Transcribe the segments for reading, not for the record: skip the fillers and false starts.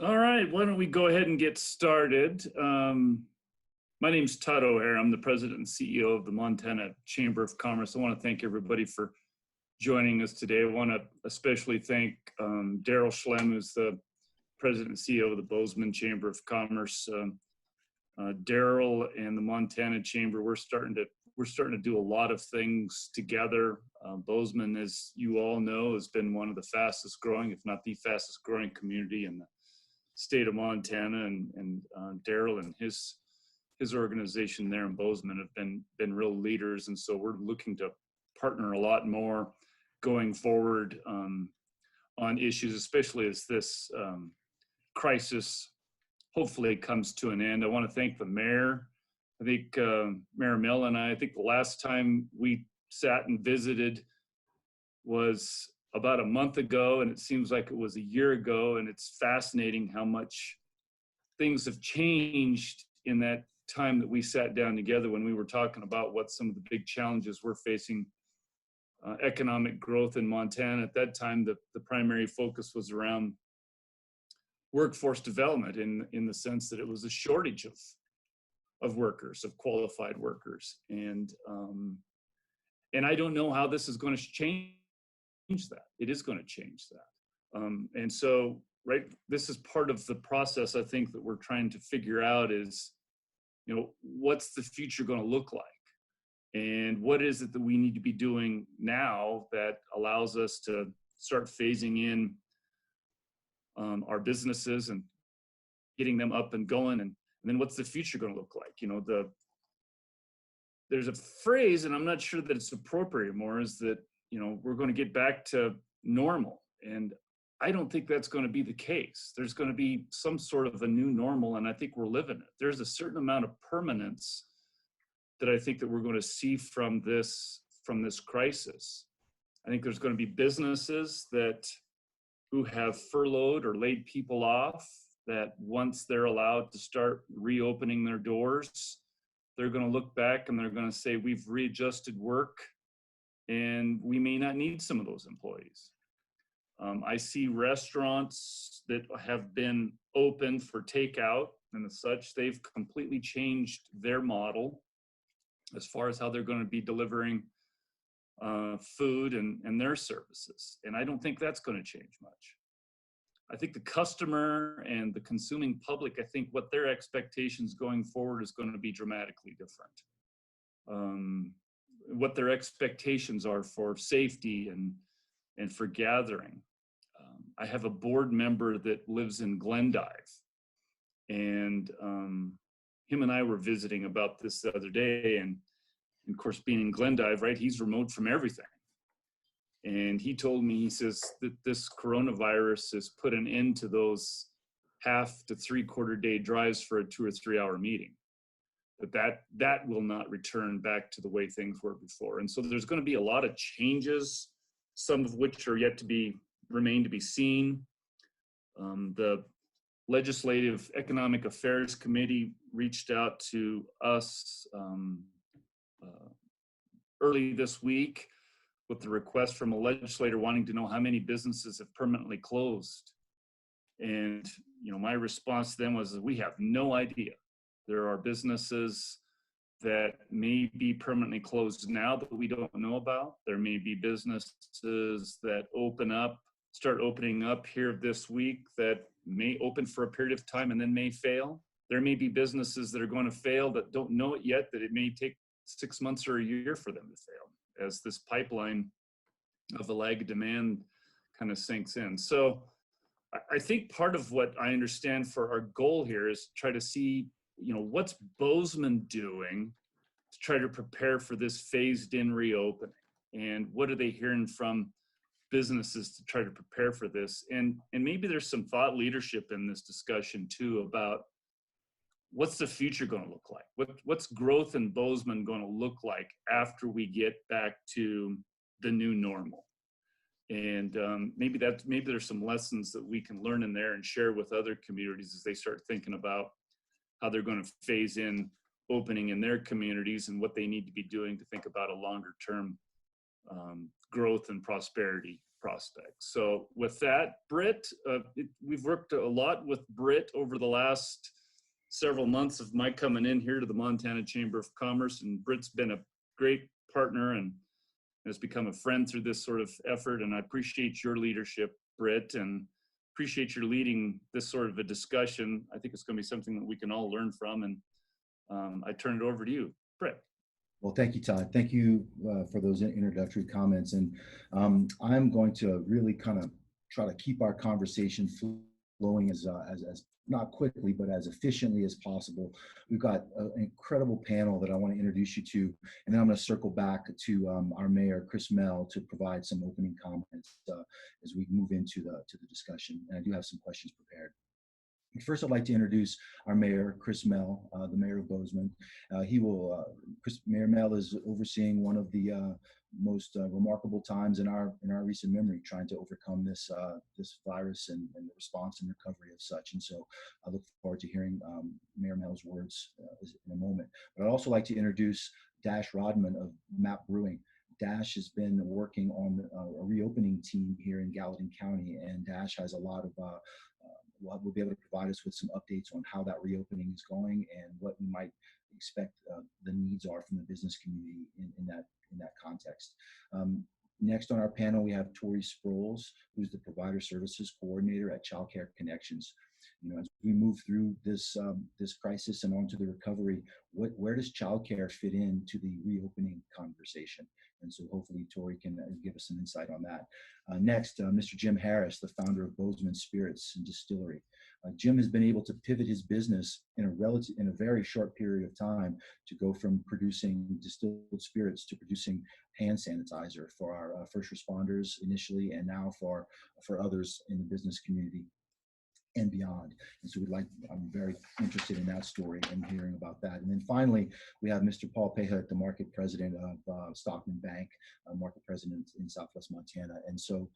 All right, why don't we go ahead and get started? My name's Todd O'Hare. I'm the president and CEO of the Montana Chamber of Commerce. I want to thank everybody for joining us today. I want to especially thank Daryl Schlem, who's the president and CEO of the Bozeman Chamber of Commerce. Daryl and the Montana Chamber, we're starting to do a lot of things together. Bozeman, as you all know, has been one of the fastest growing, if not the fastest growing community in the state of Montana, and Daryl and his organization there in Bozeman have been real leaders, and so we're looking to partner a lot more going forward on issues, especially as this crisis hopefully comes to an end. I want to thank the mayor. I think Mayor Mill and I think the last time we sat and visited was about a month ago, and it seems like it was a year ago, and it's fascinating how much things have changed in that time that we sat down together when we were talking about what some of the big challenges we're facing. Economic growth in Montana at that time, the primary focus was around workforce development in the sense that it was a shortage of workers, of qualified workers. And I don't know how this is going to change that. It is going to change that. And so, right, this is part of the process, I think, that we're trying to figure out is, what's the future going to look like? And what is it that we need to be doing now that allows us to start phasing in our businesses and getting them up and going? And then what's the future going to look like? There's a phrase, and I'm not sure that it's appropriate anymore, is that, we're going to get back to normal. And I don't think that's going to be the case. There's going to be some sort of a new normal, and I think we're living it. There's a certain amount of permanence that I think that we're going to see from this crisis. I think there's going to be businesses who have furloughed or laid people off, that once they're allowed to start reopening their doors, they're going to look back and they're going to say, we've readjusted work and we may not need some of those employees. I see restaurants that have been open for takeout and such, they've completely changed their model as far as how they're going to be delivering food and their services. And I don't think that's going to change much. I think the customer and the consuming public, I think what their expectations going forward is going to be dramatically different. What their expectations are for safety and for gathering. I have a board member that lives in Glendive, and him and I were visiting about this the other day, and of course, being in Glendive, right, he's remote from everything. And he told me, he says that this coronavirus has put an end to those 1/2 to 3/4 day drives for a 2 or 3 hour meeting. That will not return back to the way things were before. And so there's going to be a lot of changes, some of which are yet to remain to be seen. The Legislative Economic Affairs Committee reached out to us early this week with the request from a legislator wanting to know how many businesses have permanently closed. And, my response to them was, we have no idea. There are businesses that may be permanently closed now that we don't know about. There may be businesses that start opening up here this week that may open for a period of time and then may fail. There may be businesses that are going to fail that don't know it yet, that it may take 6 months or a year for them to fail as this pipeline of a lag demand kind of sinks in. So I think part of what I understand for our goal here is to try to see, what's Bozeman doing to try to prepare for this phased in reopening, and what are they hearing from businesses to try to prepare for this. And maybe there's some thought leadership in this discussion too about what's the future going to look like? What's growth in Bozeman going to look like after we get back to the new normal? And maybe there's some lessons that we can learn in there and share with other communities as they start thinking about how they're going to phase in opening in their communities and what they need to be doing to think about a longer term growth and prosperity prospects. So with that, Britt, we've worked a lot with Britt over the last several months of my coming in here to the Montana Chamber of Commerce, and Britt's been a great partner and has become a friend through this sort of effort. And I appreciate your leadership, Britt, and appreciate your leading this sort of a discussion. I think it's going to be something that we can all learn from. And I turn it over to you, Britt. Well, thank you, Todd. Thank you for those introductory comments. And I'm going to really kind of try to keep our conversation flowing as not quickly, but as efficiently as possible. We've got an incredible panel that I want to introduce you to, and then I'm going to circle back to our mayor, Chris Mell, to provide some opening comments as we move into the discussion. And I do have some questions prepared. First, I'd like to introduce our mayor, Chris Mell, the mayor of Bozeman. Mayor Mell is overseeing one of the most remarkable times in our recent memory, trying to overcome this virus and the response and recovery of such. And so I look forward to hearing Mayor Mell's words in a moment. But I'd also like to introduce Dash Rodman of Map Brewing. Dash has been working on a reopening team here in Gallatin County, and Dash has a lot of will be able to provide us with some updates on how that reopening is going and what we might expect the needs are from the business community in that context. Next on our panel, we have Tori Sproles, who's the Provider Services Coordinator at Child Care Connections. You know, as we move through this crisis and onto the recovery, where does childcare fit into the reopening conversation? And so hopefully Tori can give us some insight on that. Next, Mr. Jim Harris, the founder of Bozeman Spirits and Distillery. Jim has been able to pivot his business in a very short period of time to go from producing distilled spirits to producing hand sanitizer for our first responders initially, and now for others in the business community and beyond. And so I'm very interested in that story and hearing about that. And then finally, we have Mr. Paul Pahut, the market president of Stockman Bank, market president in Southwest Montana. And so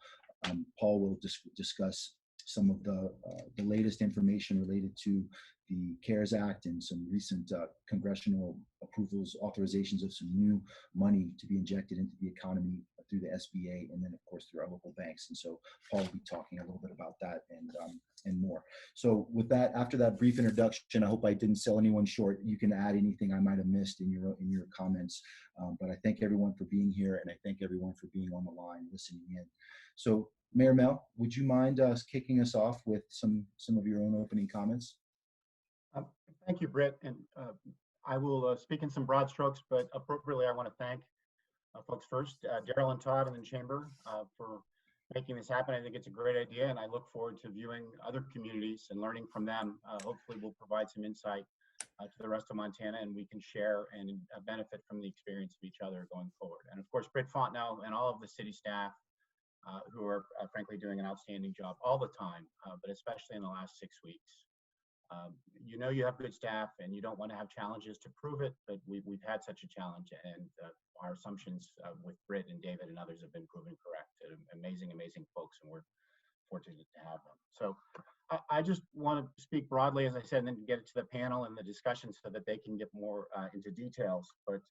Paul will discuss some of the latest information related to the CARES Act and some recent congressional approvals, authorizations of some new money to be injected into the economy through the SBA, and then of course through our local banks. And so Paul will be talking a little bit about that and more. So with that, after that brief introduction, I hope I didn't sell anyone short. You can add anything I might have missed in your comments. But I thank everyone for being here, and I thank everyone for being on the line listening in. So Mayor Mell, would you mind kicking us off with some of your own opening comments? Thank you, Britt. And I will speak in some broad strokes, but appropriately, I want to thank folks first, Daryl and Todd in the Chamber for making this happen. I think it's a great idea, and I look forward to viewing other communities and learning from them. Hopefully, we'll provide some insight to the rest of Montana, and we can share and benefit from the experience of each other going forward. And of course, Britt Fontenot and all of the city staff who are frankly doing an outstanding job all the time, but especially in the last 6 weeks. You know you have good staff, and you don't want to have challenges to prove it, but we've had such a challenge, and our assumptions with Britt and David and others have been proven correct. Amazing folks, and we're fortunate to have them. So I just want to speak broadly, as I said, and then get it to the panel and the discussion so that they can get more into details. But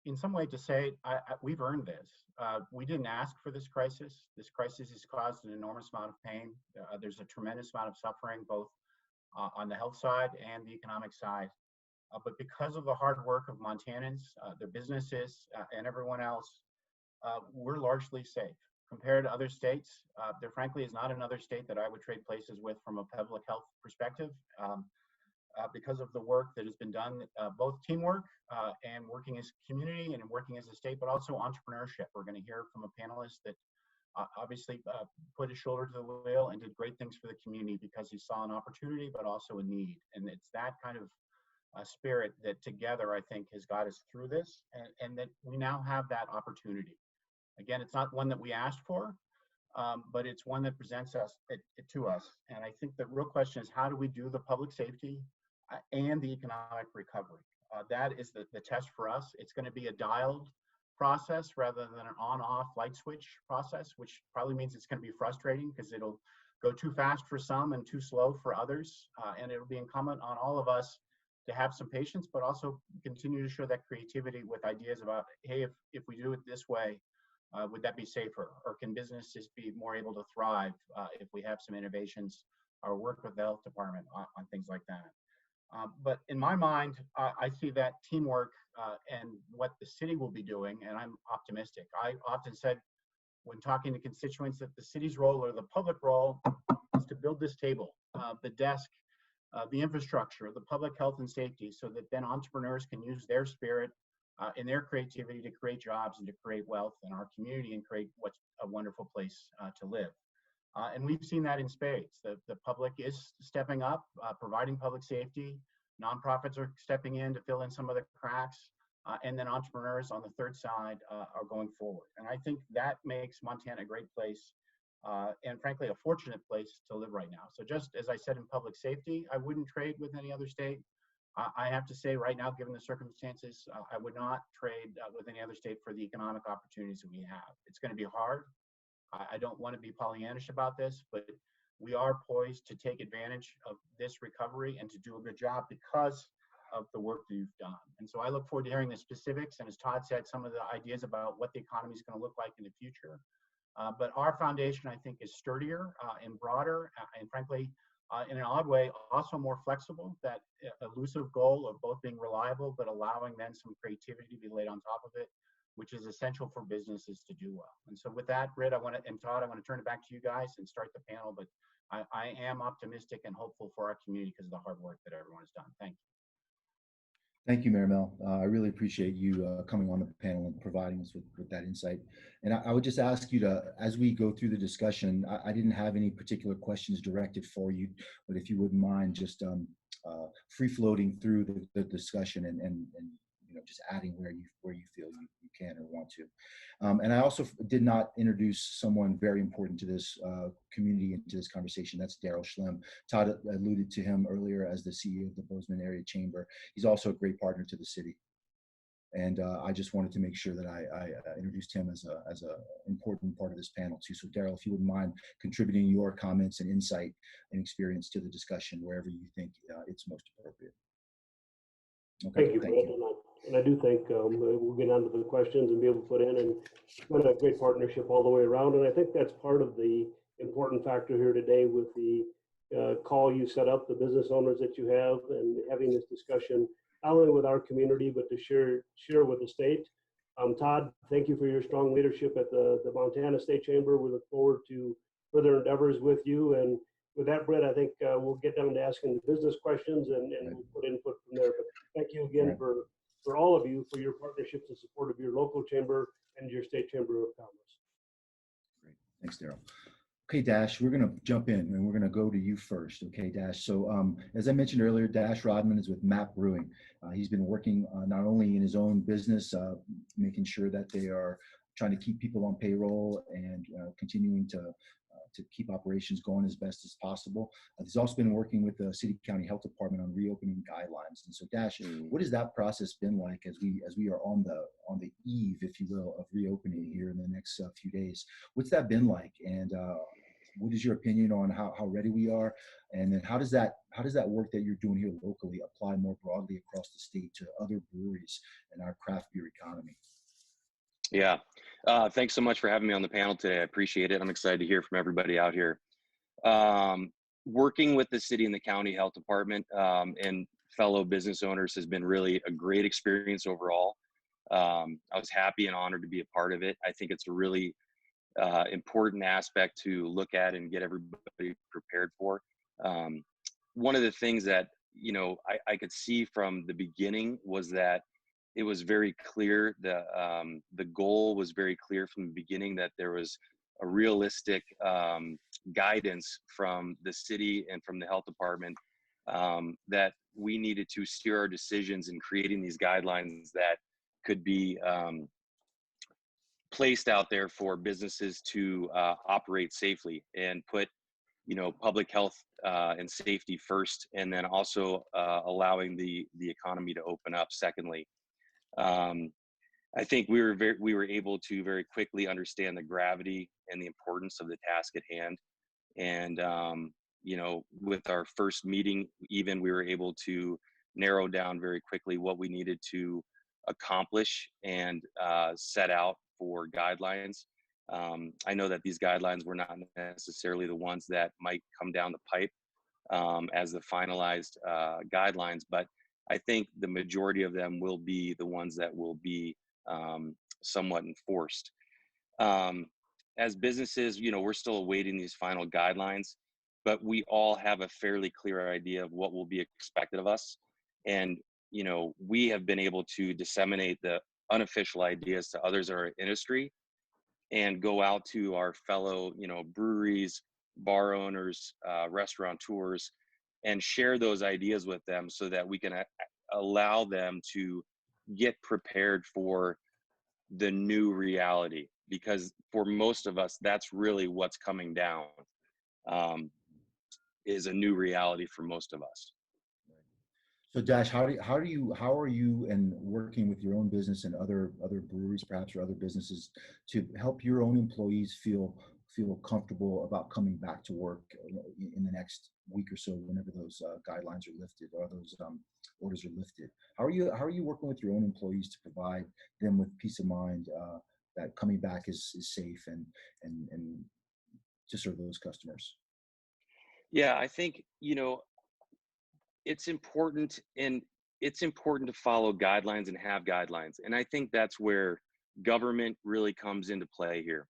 in some way to say, we've earned this. We didn't ask for this crisis. This crisis has caused an enormous amount of pain. There's a tremendous amount of suffering, both on the health side and the economic side. But because of the hard work of Montanans, their businesses, and everyone else, we're largely safe. Compared to other states, there frankly is not another state that I would trade places with from a public health perspective. Because of the work that has been done, both teamwork and working as a community and working as a state, but also entrepreneurship. We're going to hear from a panelist that obviously put his shoulder to the wheel and did great things for the community because he saw an opportunity, but also a need. And it's that kind of spirit that together, I think, has got us through this, and that we now have that opportunity. Again, it's not one that we asked for, but it's one that presents to us. And I think the real question is, how do we do the public safety and the economic recovery? That is the test for us. It's going to be a dialed process rather than an on-off light switch process, which probably means it's going to be frustrating because it'll go too fast for some and too slow for others. And it'll be incumbent on all of us to have some patience, but also continue to show that creativity with ideas about, hey, if we do it this way, Would that be safer? Or can businesses be more able to thrive if we have some innovations or work with the health department on things like that? But in my mind, I see that teamwork and what the city will be doing, and I'm optimistic. I often said when talking to constituents that the city's role or the public role is to build this table, the desk, the infrastructure, the public health and safety, so that then entrepreneurs can use their spirit and their creativity to create jobs and to create wealth in our community and create what's a wonderful place to live. And we've seen that in spades. The public is stepping up, providing public safety. Nonprofits are stepping in to fill in some of the cracks. And then entrepreneurs on the third side are going forward. And I think that makes Montana a great place and frankly, a fortunate place to live right now. So just as I said in public safety, I wouldn't trade with any other state. I have to say right now, given the circumstances, I would not trade with any other state for the economic opportunities that we have. It's going to be hard. I don't want to be Pollyannish about this, but we are poised to take advantage of this recovery and to do a good job because of the work that you've done. And so I look forward to hearing the specifics. And as Todd said, some of the ideas about what the economy is going to look like in the future. But our foundation, I think, is sturdier and broader and frankly, in an odd way, also more flexible. That elusive goal of both being reliable, but allowing then some creativity to be laid on top of it, which is essential for businesses to do well. And so with that, Britt, and Todd, I want to turn it back to you guys and start the panel. But I am optimistic and hopeful for our community because of the hard work that everyone has done. Thank you. Thank you, Mayor Mel. I really appreciate you coming on the panel and providing us with that insight. And I would just ask you to, as we go through the discussion, I didn't have any particular questions directed for you, but if you wouldn't mind just free floating through the discussion and just adding where you feel you can or want to. And I also did not introduce someone very important to this community and to this conversation. That's Daryl Schlemm. Todd alluded to him earlier as the CEO of the Bozeman Area Chamber. He's also a great partner to the city. And I just wanted to make sure that I introduced him as a important part of this panel too. So Daryl, if you wouldn't mind contributing your comments and insight and experience to the discussion wherever you think it's most appropriate. Okay, thank you. And I do think we'll get on to the questions and be able to put in, and it's been a great partnership all the way around. And I think that's part of the important factor here today with the call you set up, the business owners that you have, and having this discussion, not only with our community, but to share with the state. Todd, thank you for your strong leadership at the Montana State Chamber. We look forward to further endeavors with you. And with that, Brett, I think we'll get down to asking the business questions and we'll put input from there. But thank you again for all of you for your partnerships and support of your local chamber and your state chamber of commerce. Great, thanks, Daryl. Okay, Dash, we're going to jump in and we're going to go to you first. Okay, Dash. So as I mentioned earlier, Dash Rodman is with Map Brewing. He's been working not only in his own business, making sure that they are trying to keep people on payroll and continuing to keep operations going as best as possible. He's also been working with the City County Health Department on reopening guidelines. And so, Dash, what has that process been like as we are on the eve, if you will, of reopening here in the next few days? What's that been like? And what is your opinion on how ready we are? And then how does that work that you're doing here locally apply more broadly across the state to other breweries and our craft beer economy? Yeah. Thanks so much for having me on the panel today. I appreciate it. I'm excited to hear from everybody out here. Working with the city and the county health department and fellow business owners has been really a great experience overall. I was happy and honored to be a part of it. I think it's a really important aspect to look at and get everybody prepared for. One of the things that, I could see from the beginning was that it was very clear, the goal was very clear from the beginning that there was a realistic guidance from the city and from the health department that we needed to steer our decisions in creating these guidelines that could be placed out there for businesses to operate safely and put public health and safety first, and then also allowing the economy to open up secondly. I think we were able to very quickly understand the gravity and the importance of the task at hand. And, with our first meeting, even we were able to narrow down very quickly what we needed to accomplish and set out for guidelines. I know that these guidelines were not necessarily the ones that might come down the pipe as the finalized guidelines, but I think the majority of them will be the ones that will be somewhat enforced. As businesses, we're still awaiting these final guidelines, but we all have a fairly clear idea of what will be expected of us. And, we have been able to disseminate the unofficial ideas to others in our industry and go out to our fellow, breweries, bar owners, restaurateurs, and share those ideas with them so that we can allow them to get prepared for the new reality. Because for most of us, that's really what's coming down, is a new reality for most of us. So Dash, how are you and working with your own business and other breweries perhaps or other businesses to help your own employees feel comfortable about coming back to work in the next week or so whenever those guidelines are lifted or those orders are lifted? How are you working with your own employees to provide them with peace of mind that coming back is safe and to serve those customers? Yeah, I think, it's important to follow guidelines and have guidelines. And I think that's where government really comes into play here.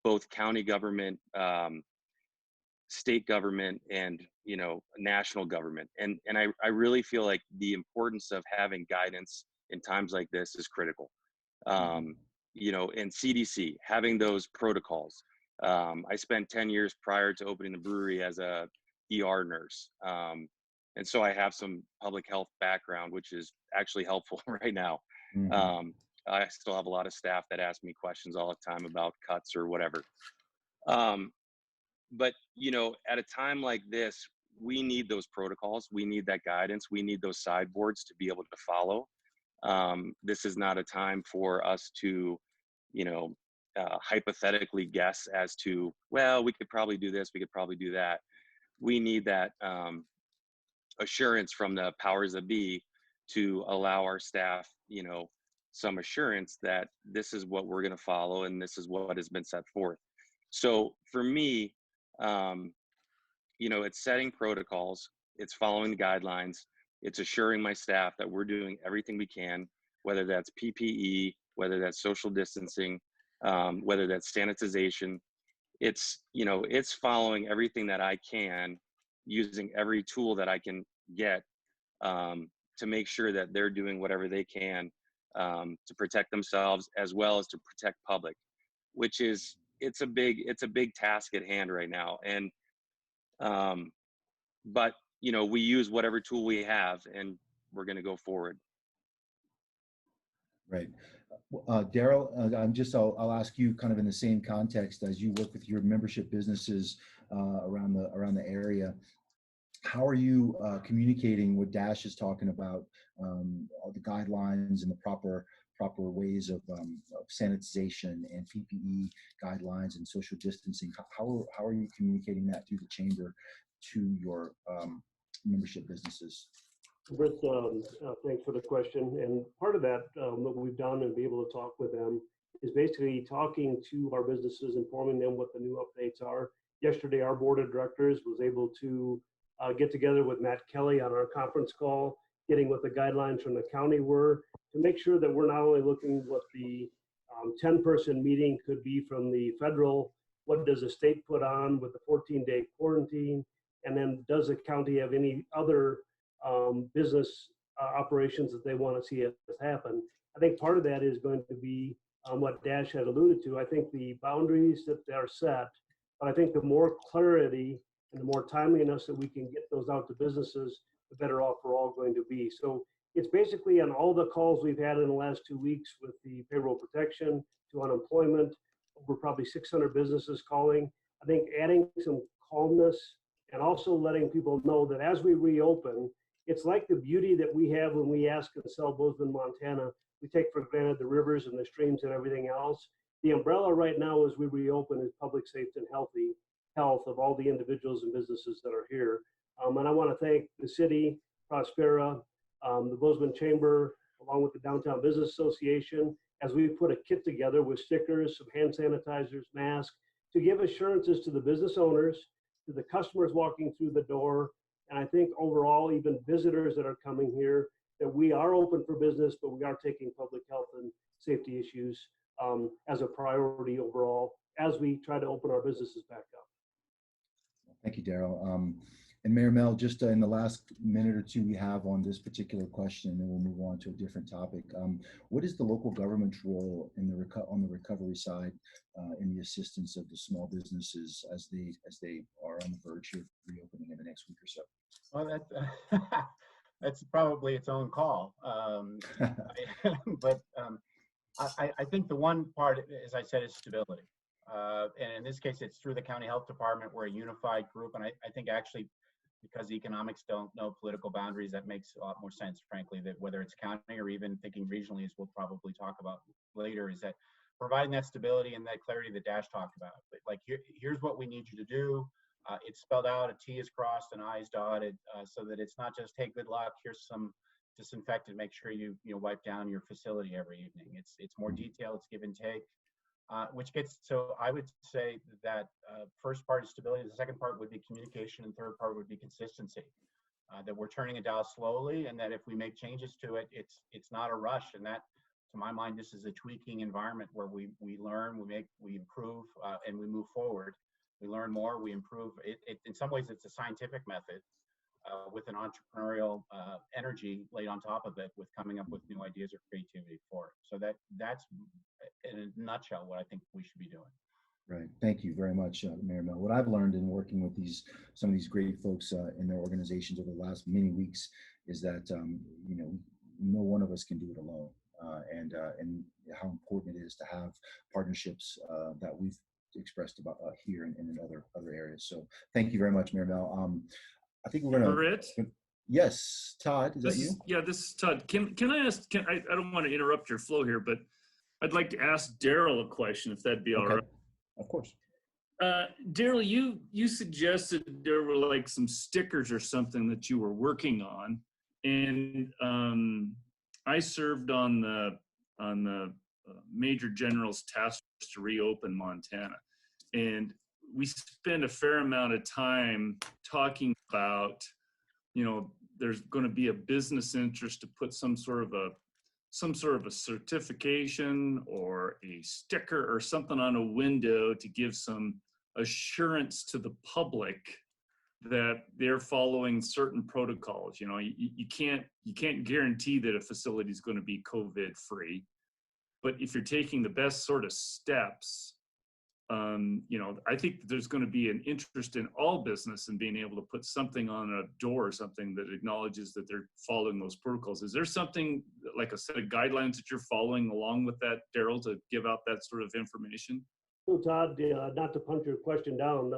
Both county government, state government, and, national government. And I really feel like the importance of having guidance in times like this is critical. And CDC, having those protocols. I spent 10 years prior to opening the brewery as a ER nurse. And so I have some public health background, which is actually helpful right now. Mm-hmm. I still have a lot of staff that ask me questions all the time about cuts or whatever. But, at a time like this, we need those protocols. We need that guidance. We need those sideboards to be able to follow. This is not a time for us to, hypothetically guess as to, well, we could probably do this, we could probably do that. We need that assurance from the powers that be to allow our staff, some assurance that this is what we're going to follow and this is what has been set forth. So for me, it's setting protocols, it's following the guidelines, it's assuring my staff that we're doing everything we can, whether that's PPE, whether that's social distancing, whether that's sanitization. It's following everything that I can, using every tool that I can get to make sure that they're doing whatever they can to protect themselves as well as to protect public, which is it's a big task at hand right now. And but we use whatever tool we have, and we're going to go forward. Right. Daryl, I'll ask you kind of in the same context as you work with your membership businesses around the area. How are you communicating what Dash is talking about, all the guidelines and the proper ways of sanitization and PPE guidelines and social distancing? How are you communicating that through the chamber to your membership businesses? Britt, thanks for the question. And part of that, what we've done and be able to talk with them is basically talking to our businesses, informing them what the new updates are. Yesterday, our board of directors was able to get together with Matt Kelly on our conference call, getting what the guidelines from the county were to make sure that we're not only looking what the 10-person meeting could be from the federal, what does the state put on with the 14-day quarantine, and then does the county have any other business operations that they want to see us happen. I think part of that is going to be what Dash had alluded to. I think the boundaries that are set, but I think the more clarity and the more timeliness that we can get those out to businesses, the better off we're all going to be. So it's basically on all the calls we've had in the last 2 weeks with the payroll protection to unemployment, over probably 600 businesses calling. I think adding some calmness and also letting people know that as we reopen, it's like the beauty that we have when we ask and sell Bozeman, Montana. We take for granted the rivers and the streams and everything else. The umbrella right now as we reopen is public safety and health of all the individuals and businesses that are here. And I want to thank the city, Prospera, the Bozeman Chamber, along with the Downtown Business Association, as we put a kit together with stickers, some hand sanitizers, masks, to give assurances to the business owners, to the customers walking through the door, and I think overall, even visitors that are coming here, that we are open for business, but we are taking public health and safety issues as a priority overall as we try to open our businesses back up. Thank you, Daryl. And Mayor Mel, just in the last minute or two we have on this particular question, and then we'll move on to a different topic. What is the local government's role in on the recovery side in the assistance of the small businesses as they are on the verge of reopening in the next week or so? Well, that's probably its own call. But I think the one part, as I said, is stability. And in this case, it's through the county health department. We're a unified group. And I think actually, because economics don't know political boundaries, that makes a lot more sense, frankly, that whether it's county or even thinking regionally, as we'll probably talk about later, is that providing that stability and that clarity that Dash talked about. Like, here's what we need you to do. It's spelled out, a T is crossed, an I is dotted, so that it's not just, hey, good luck, here's some disinfectant, make sure you wipe down your facility every evening. It's more detailed, it's give and take. Which gets, so I would say that first part is stability, the second part would be communication, and third part would be consistency. That we're turning it down slowly, and that if we make changes to it, it's not a rush. And that, to my mind, this is a tweaking environment where we learn, we improve, and we move forward. We learn more, we improve. In some ways, it's a scientific method with an entrepreneurial energy laid on top of it, with coming up with new ideas or creativity for it. So that's in a nutshell what I think we should be doing. Right. Thank you very much, Mayor Mel. What I've learned in working with some of these great folks in their organizations over the last many weeks is that no one of us can do it alone, and how important it is to have partnerships that we've expressed about here and in other areas. So thank you very much, Mayor Mel. I think we're going to. Yes, Todd, is that you? Yeah, this is Todd. Can I ask? I don't want to interrupt your flow here, but I'd like to ask Daryl a question, if that'd be all right. Of course. Daryl, you suggested there were like some stickers or something that you were working on, and I served on the Major General's task force to reopen Montana, and we spent a fair amount of time talking about, there's going to be a business interest to put some sort of a certification or a sticker or something on a window to give some assurance to the public that they're following certain protocols. You can't guarantee that a facility is going to be COVID free, but if you're taking the best sort of steps, I think there's going to be an interest in all business in being able to put something on a door or something that acknowledges that they're following those protocols. Is there something like a set of guidelines that you're following along with that, Daryl, to give out that sort of information? So Todd, not to punch your question down,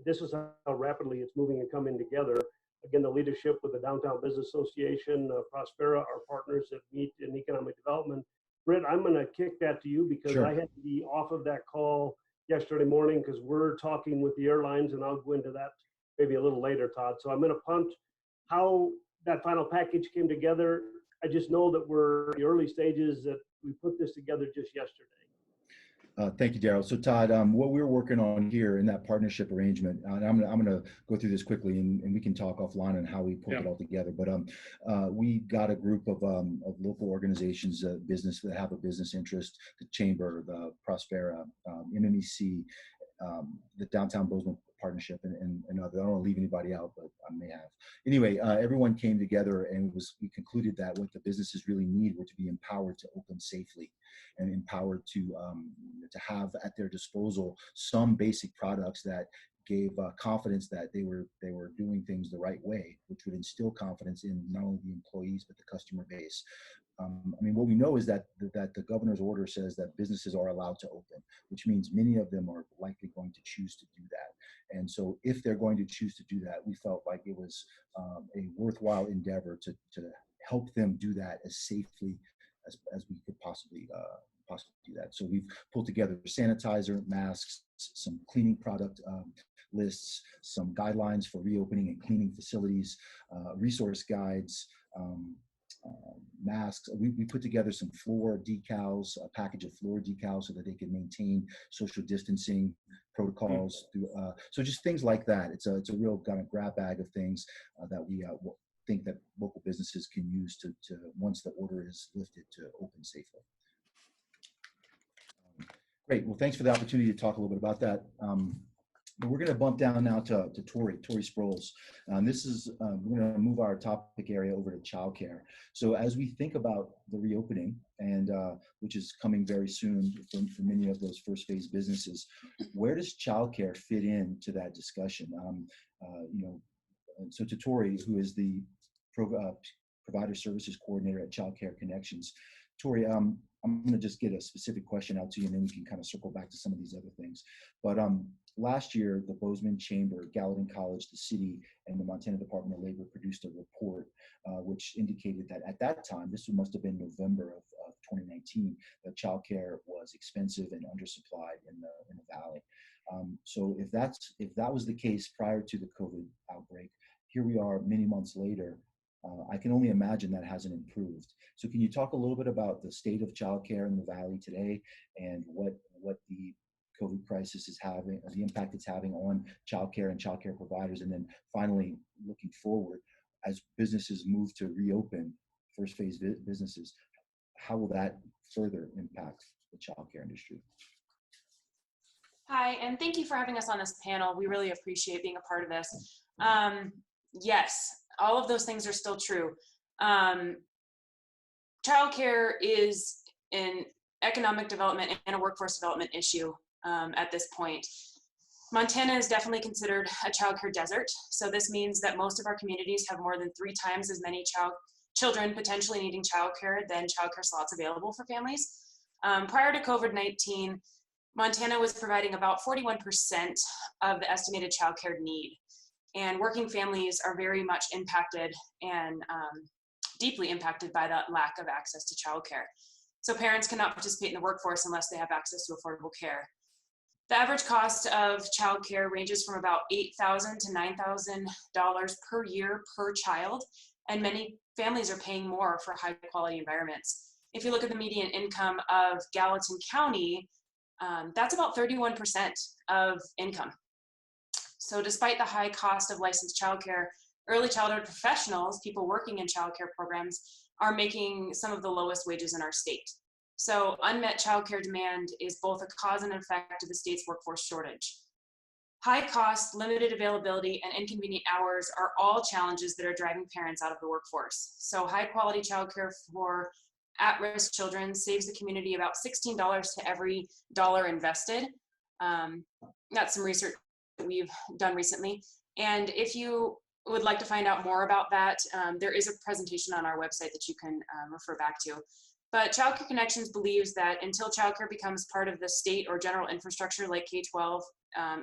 this is how rapidly it's moving and coming together. Again, the leadership with the Downtown Business Association, Prospera, our partners that meet in economic development. Britt, I'm going to kick that to you because Sure. I had to be off of that call yesterday morning because we're talking with the airlines, and I'll go into that maybe a little later, Todd. So I'm going to punt how that final package came together. I just know that we're in the early stages, that we put this together just yesterday. Thank you, Daryl. So Todd, what we're working on here in that partnership arrangement, and I'm going to go through this quickly, and we can talk offline on how we pulled it all together. But we got a group of local organizations, business that have a business interest: the Chamber, the Prospera, MMEC, the Downtown Bozeman Partnership, and others. I don't want to leave anybody out, but I may have. Anyway, everyone came together, and we concluded that what the businesses really need were to be empowered to open safely, and empowered to have at their disposal some basic products that gave confidence that they were doing things the right way, which would instill confidence in not only the employees but the customer base. What we know is that the governor's order says that businesses are allowed to open, which means many of them are likely going to choose to do that. And so if they're going to choose to do that, we felt like it was a worthwhile endeavor to help them do that as safely as we could possibly do that. So we've pulled together sanitizer, masks, some cleaning product lists, some guidelines for reopening and cleaning facilities, resource guides, masks. We put together some floor decals, a package of floor decals so that they can maintain social distancing protocols. So just things like that. It's a real kind of grab bag of things that we think that local businesses can use to once the order is lifted, to open safely. Great. Well, thanks for the opportunity to talk a little bit about that. But we're going to bump down now to Tori Sproles. This is, we're going to move our topic area over to childcare. So as we think about the reopening, and which is coming very soon for many of those first phase businesses, where does childcare fit into that discussion? So to Tori, who is the Provider Services Coordinator at Childcare Connections. Tori, I'm going to just get a specific question out to you, and then we can kind of circle back to some of these other things. But last year, the Bozeman Chamber, Gallatin College, the city, and the Montana Department of Labor produced a report which indicated that at that time, this must have been November of 2019, that childcare was expensive and undersupplied in the valley. So if that was the case prior to the COVID outbreak, here we are many months later. I can only imagine that hasn't improved. So can you talk a little bit about the state of childcare in the Valley today, and what the COVID crisis is having, the impact it's having on childcare and childcare providers, and then finally looking forward as businesses move to reopen, first phase businesses, how will that further impact the childcare industry? Hi, and thank you for having us on this panel. We really appreciate being a part of this. Yes, all of those things are still true. Childcare is an economic development and a workforce development issue at this point. Montana is definitely considered a childcare desert. So this means that most of our communities have more than 3 times as many children potentially needing childcare than childcare slots available for families. Prior to COVID-19, Montana was providing about 41% of the estimated childcare need. And working families are very much impacted and deeply impacted by that lack of access to childcare. So parents cannot participate in the workforce unless they have access to affordable care. The average cost of childcare ranges from about $8,000 to $9,000 per year per child, and many families are paying more for high quality environments. If you look at the median income of Gallatin County, that's about 31% of income. So despite the high cost of licensed childcare, early childhood professionals, people working in childcare programs, are making some of the lowest wages in our state. So unmet childcare demand is both a cause and effect of the state's workforce shortage. High cost, limited availability, and inconvenient hours are all challenges that are driving parents out of the workforce. So high quality childcare for at-risk children saves the community about $16 to every dollar invested. That's some research that we've done recently. And if you would like to find out more about that, there is a presentation on our website that you can refer back to. But Childcare Connections believes that until childcare becomes part of the state or general infrastructure like K-12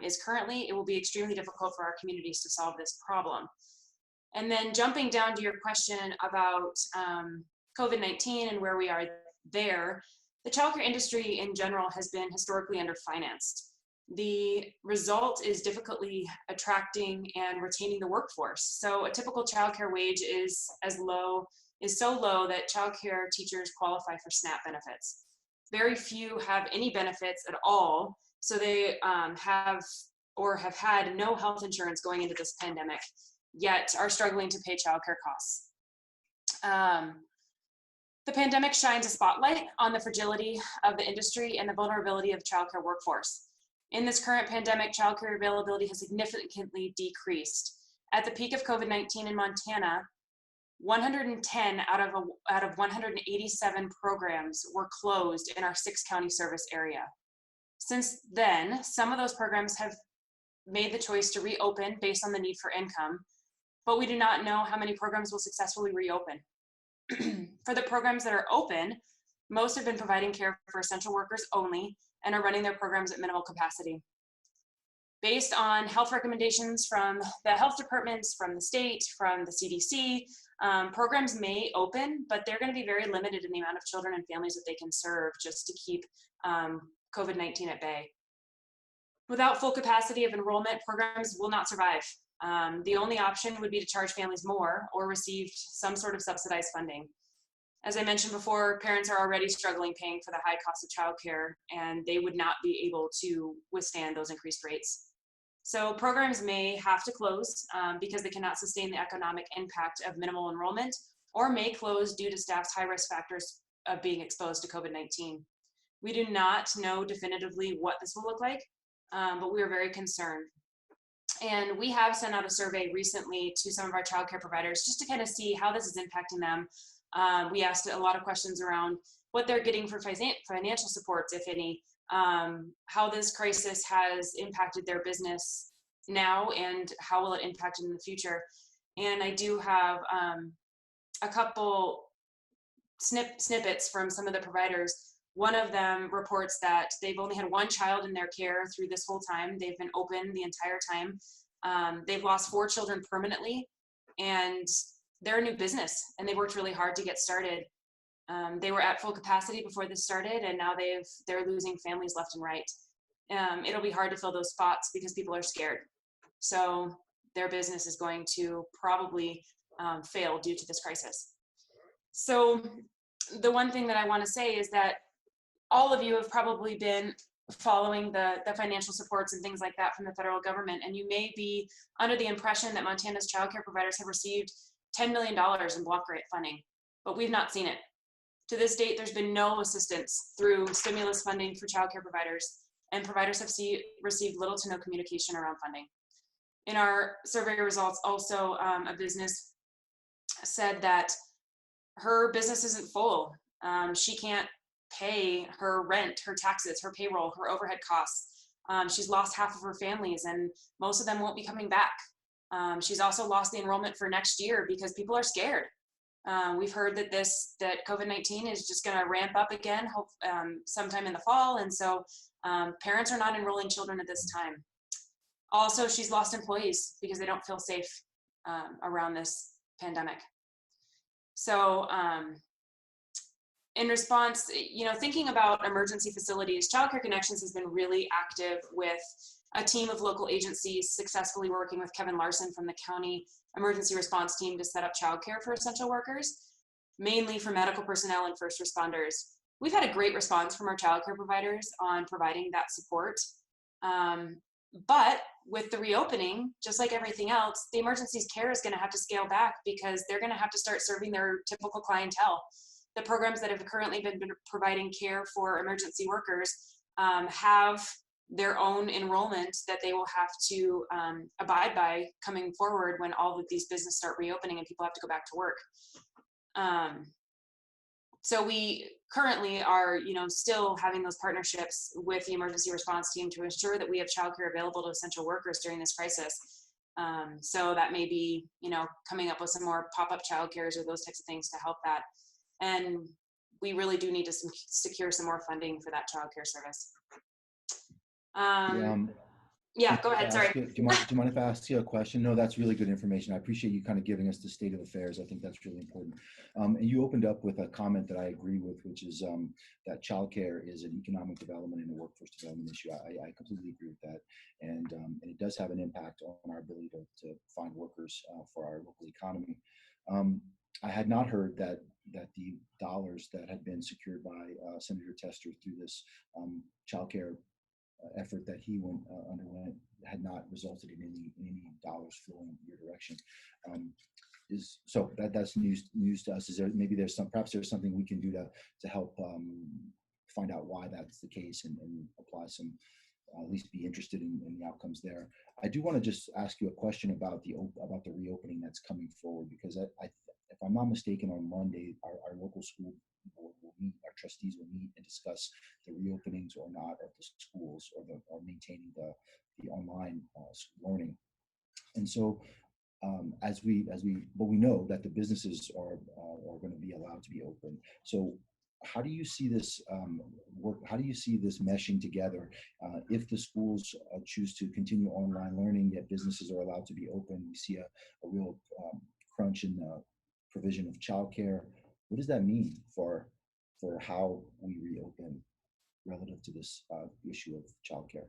is currently, it will be extremely difficult for our communities to solve this problem. And then jumping down to your question about COVID-19 and where we are there, the childcare industry in general has been historically underfinanced. The result is difficultly attracting and retaining the workforce. So a typical childcare wage is so low that childcare teachers qualify for SNAP benefits. Very few have any benefits at all, so they have had no health insurance going into this pandemic, yet are struggling to pay childcare costs. The pandemic shines a spotlight on the fragility of the industry and the vulnerability of the childcare workforce. In this current pandemic, childcare availability has significantly decreased. At the peak of COVID-19 in Montana, 110 out of 187 programs were closed in our 6-county service area. Since then, some of those programs have made the choice to reopen based on the need for income, but we do not know how many programs will successfully reopen. For the programs that are open, most have been providing care for essential workers only and are running their programs at minimal capacity. Based on health recommendations from the health departments, from the state, from the CDC, programs may open, but they're going to be very limited in the amount of children and families that they can serve just to keep COVID-19 at bay. Without full capacity of enrollment, programs will not survive. The only option would be to charge families more or receive some sort of subsidized funding. As I mentioned before, parents are already struggling paying for the high cost of childcare, and they would not be able to withstand those increased rates. So programs may have to close because they cannot sustain the economic impact of minimal enrollment, or may close due to staff's high risk factors of being exposed to COVID-19. We do not know definitively what this will look like, but we are very concerned. And we have sent out a survey recently to some of our childcare providers just to kind of see how this is impacting them. We asked a lot of questions around what they're getting for financial supports, if any, how this crisis has impacted their business now, and how will it impact in the future. And I do have a couple snippets from some of the providers. One of them reports that they've only had one child in their care through this whole time. They've been open the entire time. They've lost 4 children permanently, and they're a new business, and they worked really hard to get started. They were at full capacity before this started, and now they're losing families left and right. It'll be hard to fill those spots because people are scared. So their business is going to probably fail due to this crisis. So the one thing that I want to say is that all of you have probably been following the financial supports and things like that from the federal government, and you may be under the impression that Montana's childcare providers have received $10 million in block grant funding, but we've not seen it. To this date, there's been no assistance through stimulus funding for childcare providers, and providers have received little to no communication around funding. In our survey results, also a business said that her business isn't full. She can't pay her rent, her taxes, her payroll, her overhead costs. She's lost half of her families, and most of them won't be coming back. She's also lost the enrollment for next year because people are scared. We've heard that COVID-19 is just going to ramp up again, sometime in the fall, and so parents are not enrolling children at this time. Also, she's lost employees because they don't feel safe around this pandemic. So in response, thinking about emergency facilities, Child Care Connections has been really active with a team of local agencies, successfully working with Kevin Larson from the county emergency response team to set up childcare for essential workers, mainly for medical personnel and first responders. We've had a great response from our childcare providers on providing that support. But with the reopening, just like everything else, the emergencies care is going to have to scale back because they're going to have to start serving their typical clientele. The programs that have currently been providing care for emergency workers have their own enrollment that they will have to abide by coming forward when all of these businesses start reopening and people have to go back to work. So we currently are, still having those partnerships with the emergency response team to ensure that we have childcare available to essential workers during this crisis. So that may be, coming up with some more pop-up childcares or those types of things to help that. And we really do need to secure some more funding for that childcare service. Yeah, go ahead. Sorry. Do you mind if I ask you a question? No, that's really good information. I appreciate you kind of giving us the state of affairs. I think that's really important. And you opened up with a comment that I agree with, which is that childcare is an economic development and a workforce development issue. I completely agree with that. And it does have an impact on our ability to find workers for our local economy. I had not heard that the dollars that had been secured by Senator Tester through this childcare effort that he underwent had not resulted in any dollars flowing in your direction. So that's news to us. Is there perhaps there's something we can do to help find out why that's the case and apply some, at least be interested in the outcomes there. I do want to just ask you a question about the reopening that's coming forward, because if I'm not mistaken, on Monday our local school board will meet, our trustees will meet and discuss the reopenings or not of the schools or maintaining the online learning. And so but we know that the businesses are going to be allowed to be open. So how do you see this work? How do you see this meshing together? If the schools choose to continue online learning, yet businesses are allowed to be open, we see a real crunch in the provision of childcare. What does that mean for how we reopen relative to this issue of childcare?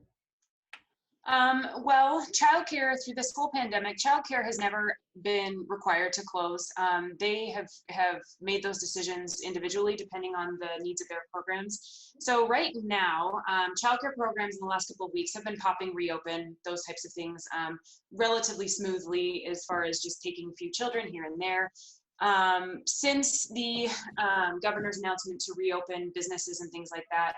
Well, childcare through this whole pandemic, childcare has never been required to close. They have made those decisions individually depending on the needs of their programs. So right now, childcare programs in the last couple of weeks have been popping reopen, those types of things, relatively smoothly as far as just taking a few children here and there. Since the governor's announcement to reopen businesses and things like that,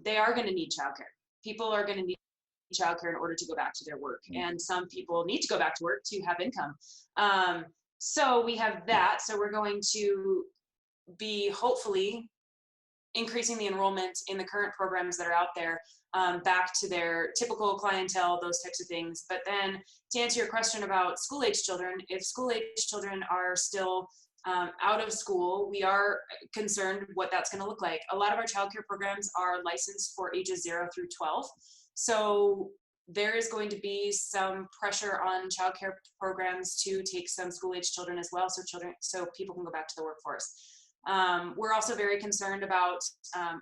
they are going to need childcare. People are going to need childcare in order to go back to their work, and some people need to go back to work to have income. So we have that. So we're going to be hopefully increasing the enrollment in the current programs that are out there, back to their typical clientele, those types of things. But then to answer your question about school-age children, if school-age children are still out of school, we are concerned what that's going to look like. A lot of our childcare programs are licensed for ages 0 through 12. So there is going to be some pressure on childcare programs to take some school-age children as well, so people can go back to the workforce. We're also very concerned about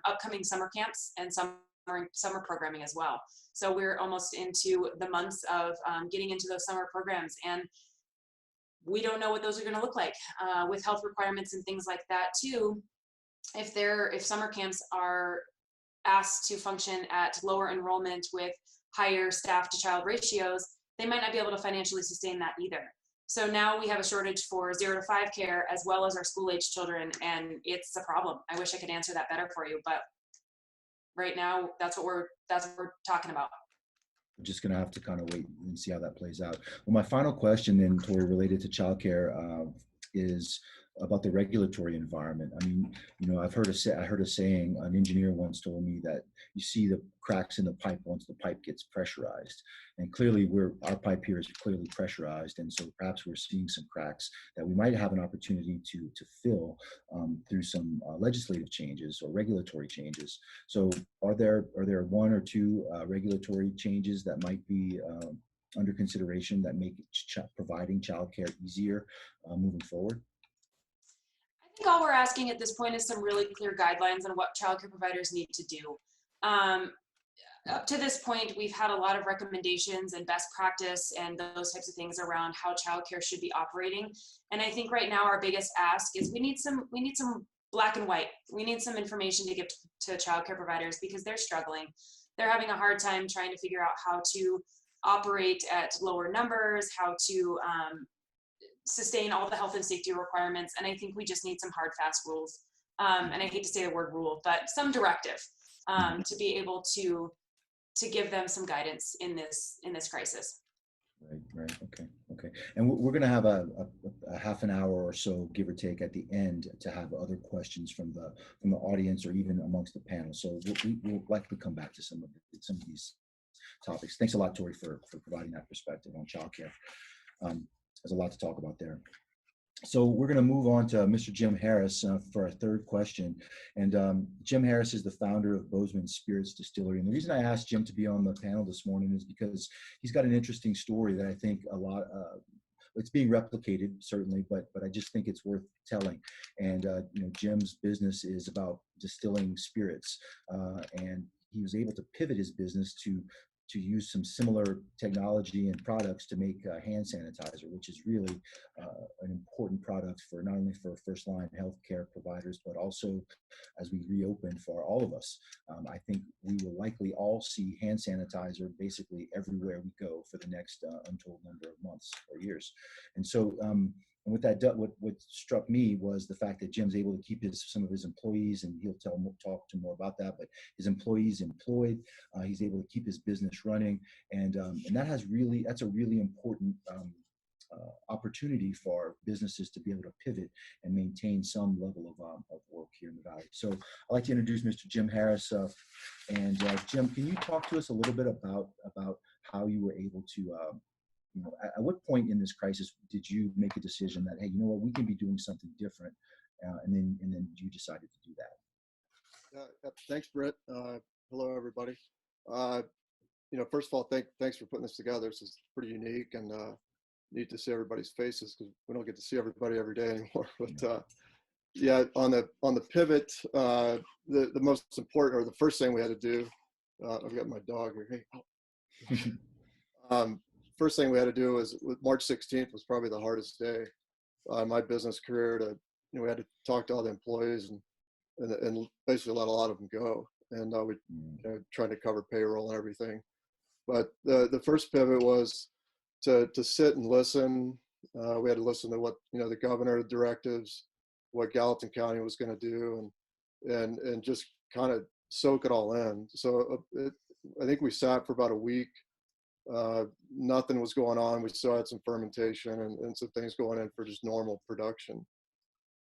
upcoming summer camps and summer programming as well. So we're almost into the months of getting into those summer programs, and we don't know what those are going to look like with health requirements and things like that too. If summer camps are asked to function at lower enrollment with higher staff to child ratios, they might not be able to financially sustain that either. So now we have a shortage for 0 to 5 care as well as our school-age children, and it's a problem. I wish I could answer that better for you, but right now that's what we're talking about. We're just going to have to kind of wait and see how that plays out. Well, my final question then, Tori, related to childcare, is about the regulatory environment. I mean, I heard a saying, an engineer once told me that you see the cracks in the pipe once the pipe gets pressurized. And clearly our pipe here is clearly pressurized. And so perhaps we're seeing some cracks that we might have an opportunity to fill through some legislative changes or regulatory changes. So are there 1 or 2 regulatory changes that might be under consideration that make providing childcare easier moving forward? I think all we're asking at this point is some really clear guidelines on what childcare providers need to do. Up to this point, we've had a lot of recommendations and best practice and those types of things around how childcare should be operating. And I think right now our biggest ask is we need some black and white. We need some information to give to childcare providers because they're struggling. They're having a hard time trying to figure out how to operate at lower numbers, how to sustain all the health and safety requirements. And I think we just need some hard, fast rules. And I hate to say the word rule, but some directive to be able to give them some guidance in this crisis. Right. Okay. And we're going to have a half an hour or so, give or take, at the end to have other questions from the audience or even amongst the panel. So we'll likely come back to some of these topics. Thanks a lot, Tori, for providing that perspective on childcare. There's a lot to talk about there. So we're going to move on to Mr. Jim Harris for our third question. And Jim Harris is the founder of Bozeman Spirits Distillery. And the reason I asked Jim to be on the panel this morning is because he's got an interesting story that I think it's being replicated, certainly, but I just think it's worth telling. And Jim's business is about distilling spirits, and he was able to pivot his business to use some similar technology and products to make hand sanitizer, which is really an important product for not only for first-line healthcare providers, but also as we reopen for all of us. I think we will likely all see hand sanitizer basically everywhere we go for the next untold number of months or years. And so, and with that, what struck me was the fact that Jim's able to keep some of his employees, and he'll talk to more about that, but his employees employed. He's able to keep his business running, and that's a really important opportunity for businesses to be able to pivot and maintain some level of work here in the Valley. So I'd like to introduce Mr. Jim Harris. And Jim, can you talk to us a little bit about how you were able to at what point in this crisis did you make a decision that, hey, you know what, we can be doing something different, and then you decided to do that? Thanks, Britt. Hello, everybody. First of all, thanks for putting this together. This is pretty unique and neat to see everybody's faces because we don't get to see everybody every day anymore. But yeah, on the pivot, the most important, or the first thing we had to do, I've got my dog here. Hey, First thing we had to do was March 16th was probably the hardest day in my business career. We had to talk to all the employees and basically let a lot of them go. And we trying to cover payroll and everything. But the first pivot was to sit and listen. We had to listen to what the governor directives, what Gallatin County was going to do, and just kind of soak it all in. So I think we sat for about a week. Nothing was going on. We still had some fermentation and some things going in for just normal production.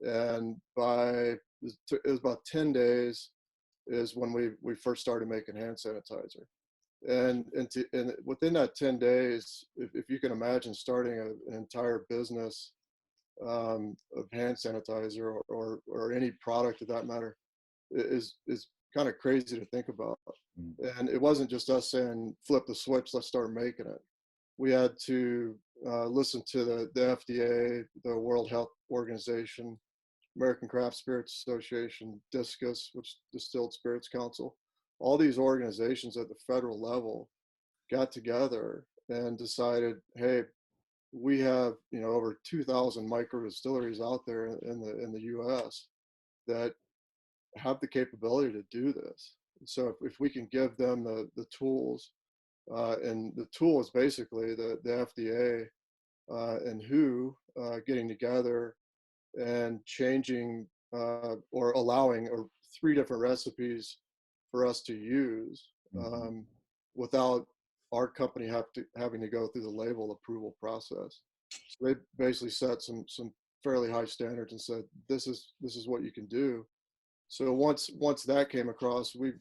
And it was about 10 days is when we first started making hand sanitizer. And within that 10 days, if you can imagine starting an entire business of hand sanitizer or any product of that matter is kind of crazy to think about. And it wasn't just us saying, flip the switch, let's start making it. We had to listen to the FDA, the World Health Organization, American Craft Spirits Association, DISCUS, which Distilled Spirits Council. All these organizations at the federal level got together and decided, hey, we have over 2,000 micro distilleries out there in the U.S. that have the capability to do this. So if we can give them the tools, and the tool is basically the FDA and WHO getting together and changing or allowing 3 different recipes for us to use without our company having to go through the label approval process. So they basically set some fairly high standards and said, this is what you can do. So once that came across, we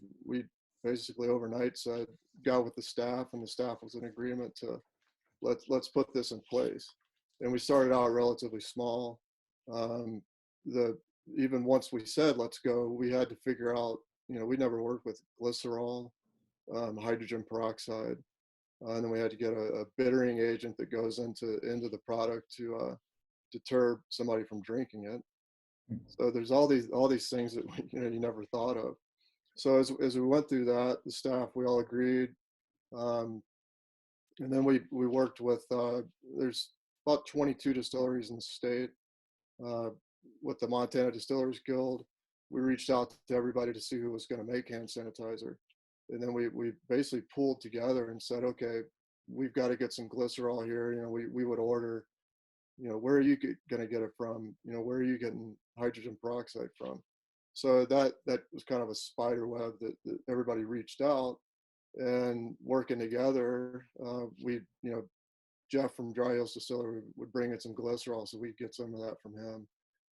basically overnight got with the staff, and the staff was in agreement to let's put this in place. And we started out relatively small. Even once we said let's go, we had to figure out, we never worked with glycerol, hydrogen peroxide, and then we had to get a bittering agent that goes into the product to deter somebody from drinking it. So there's all these things that you never thought of. So as we went through that, the staff, we all agreed, and then we worked with there's about 22 distilleries in the state. With the Montana Distillers Guild, we reached out to everybody to see who was going to make hand sanitizer, and then we basically pooled together and said, okay, we've got to get some glycerol here. We would order. Where are you going to get it from? Where are you getting hydrogen peroxide from? So that was kind of a spider web that everybody reached out, and working together, Jeff from Dry Hills Distillery would bring in some glycerol, so we'd get some of that from him.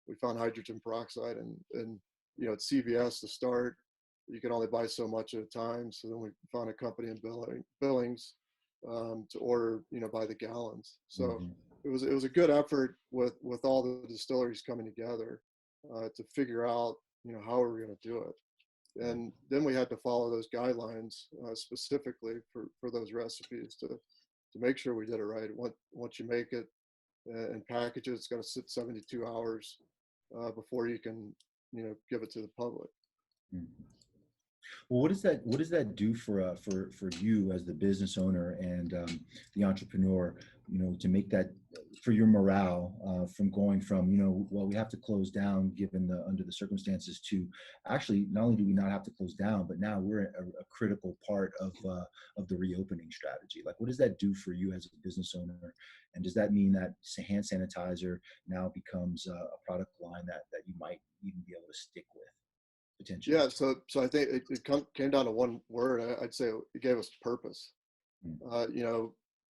We found hydrogen peroxide, and at CVS to start, you can only buy so much at a time. So then we found a company in Billings to order, by the gallons. So it was a good effort with all the distilleries coming together to figure out, how are we going to do it. And then we had to follow those guidelines specifically for those recipes to make sure we did it right. Once you make it and package it, it's got to sit 72 hours before you can, give it to the public. Well, what does that do for you as the business owner and the entrepreneur? To make that for your morale from going from well, we have to close down given under the circumstances to actually not only do we not have to close down, but now we're a critical part of the reopening strategy. Like, what does that do for you as a business owner? And does that mean that hand sanitizer now becomes a product line that you might even be able to stick with? Potentially. Yeah, so I think it came down to one word. I'd say it gave us purpose.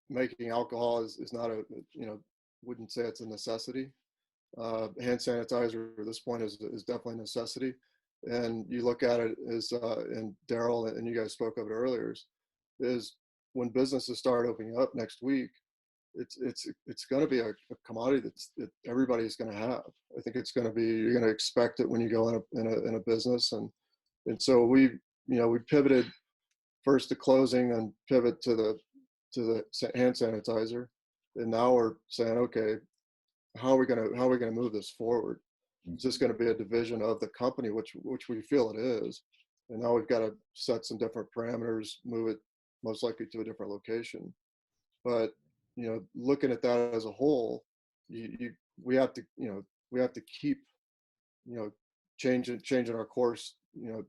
Making alcohol is not wouldn't say it's a necessity. Hand sanitizer at this point is definitely a necessity. And you look at it as, and Daryl and you guys spoke of it earlier, is when businesses start opening up next week, it's going to be a commodity that everybody's going to have. I think you're going to expect it when you go in a business, and so we pivoted first to closing and pivot to the hand sanitizer, and now we're saying, okay, how are we going to move this forward? Is this going to be a division of the company, which we feel it is, and now we've got to set some different parameters, move it most likely to a different location. But, you know, looking at that as a whole, we have to, you know, we have to keep, you know, changing our course, you know,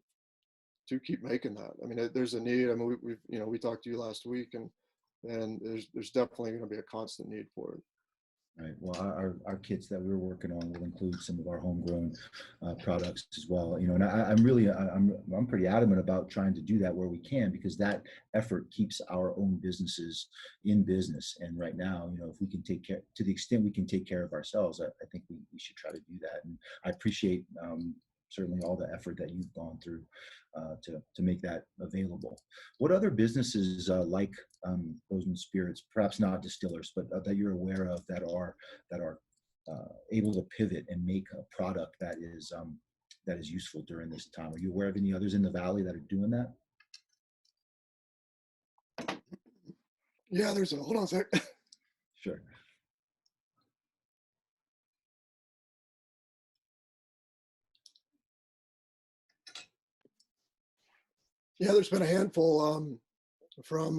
to keep making that. I mean, there's a need. I mean, you know, we talked to you last week, and there's definitely going to be a constant need for it. Right. Well, our kits that we're working on will include some of our homegrown products as well. You know, and I'm pretty adamant about trying to do that where we can, because that effort keeps our own businesses in business. And right now, you know, if we can take care, to the extent we can take care of ourselves, I think we should try to do that. And I appreciate certainly all the effort that you've gone through to make that available. What other businesses like Bozeman Spirits, perhaps not distillers, but that you're aware of that are able to pivot and make a product that is useful during this time? Are you aware of any others in the valley that are doing that? Yeah, hold on a sec. Sure. Yeah, there's been a handful from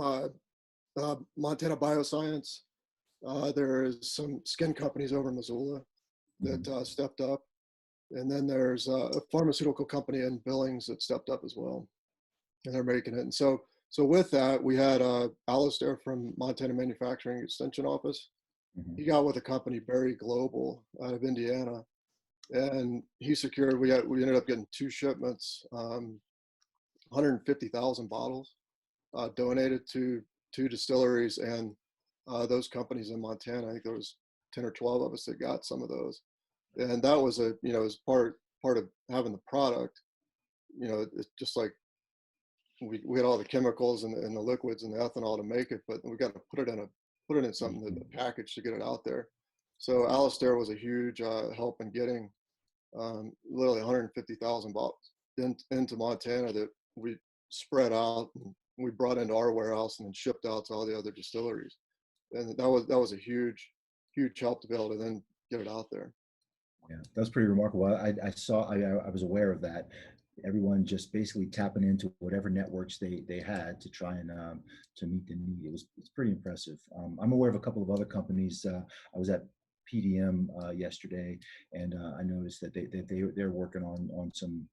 Montana Bioscience. There is some skin companies over in Missoula that stepped up. And then there's a pharmaceutical company in Billings that stepped up as well. And they're making it. And so with that, we had Alistair from Montana Manufacturing Extension Office. He got with a company, Berry Global, out of Indiana. And he secured, we ended up getting 2 shipments, 150,000 bottles donated to 2 distilleries and those companies in Montana. I think there was 10 or 12 of us that got some of those. And that was as part of having the product, you know, it's just like we had all the chemicals and the liquids and the ethanol to make it, but we got to put it in something, a package to get it out there. So Alistair was a huge help in getting literally 150,000 bottles into Montana that we spread out and we brought into our warehouse and then shipped out to all the other distilleries. And that was a huge help to be able to then get it out there. Yeah, that's pretty remarkable. I was aware of that. Everyone just basically tapping into whatever networks they had to try and to meet the need. It's pretty impressive. I'm aware of a couple of other companies. I was at PDM yesterday, and I noticed that they're working on some.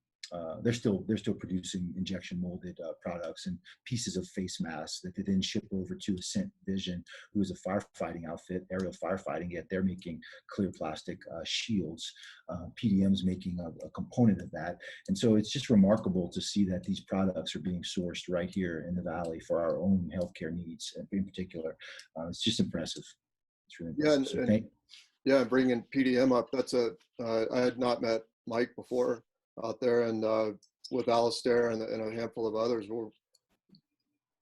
They're still producing injection molded products and pieces of face masks that they then ship over to Ascent Vision, who is a firefighting outfit, aerial firefighting. Yet they're making clear plastic shields. PDM's making a component of that, and so it's just remarkable to see that these products are being sourced right here in the valley for our own healthcare needs, in particular. It's just impressive. It's really impressive. Yeah, bringing PDM up. I had not met Mike before out there, and with Alistair and a handful of others, we'll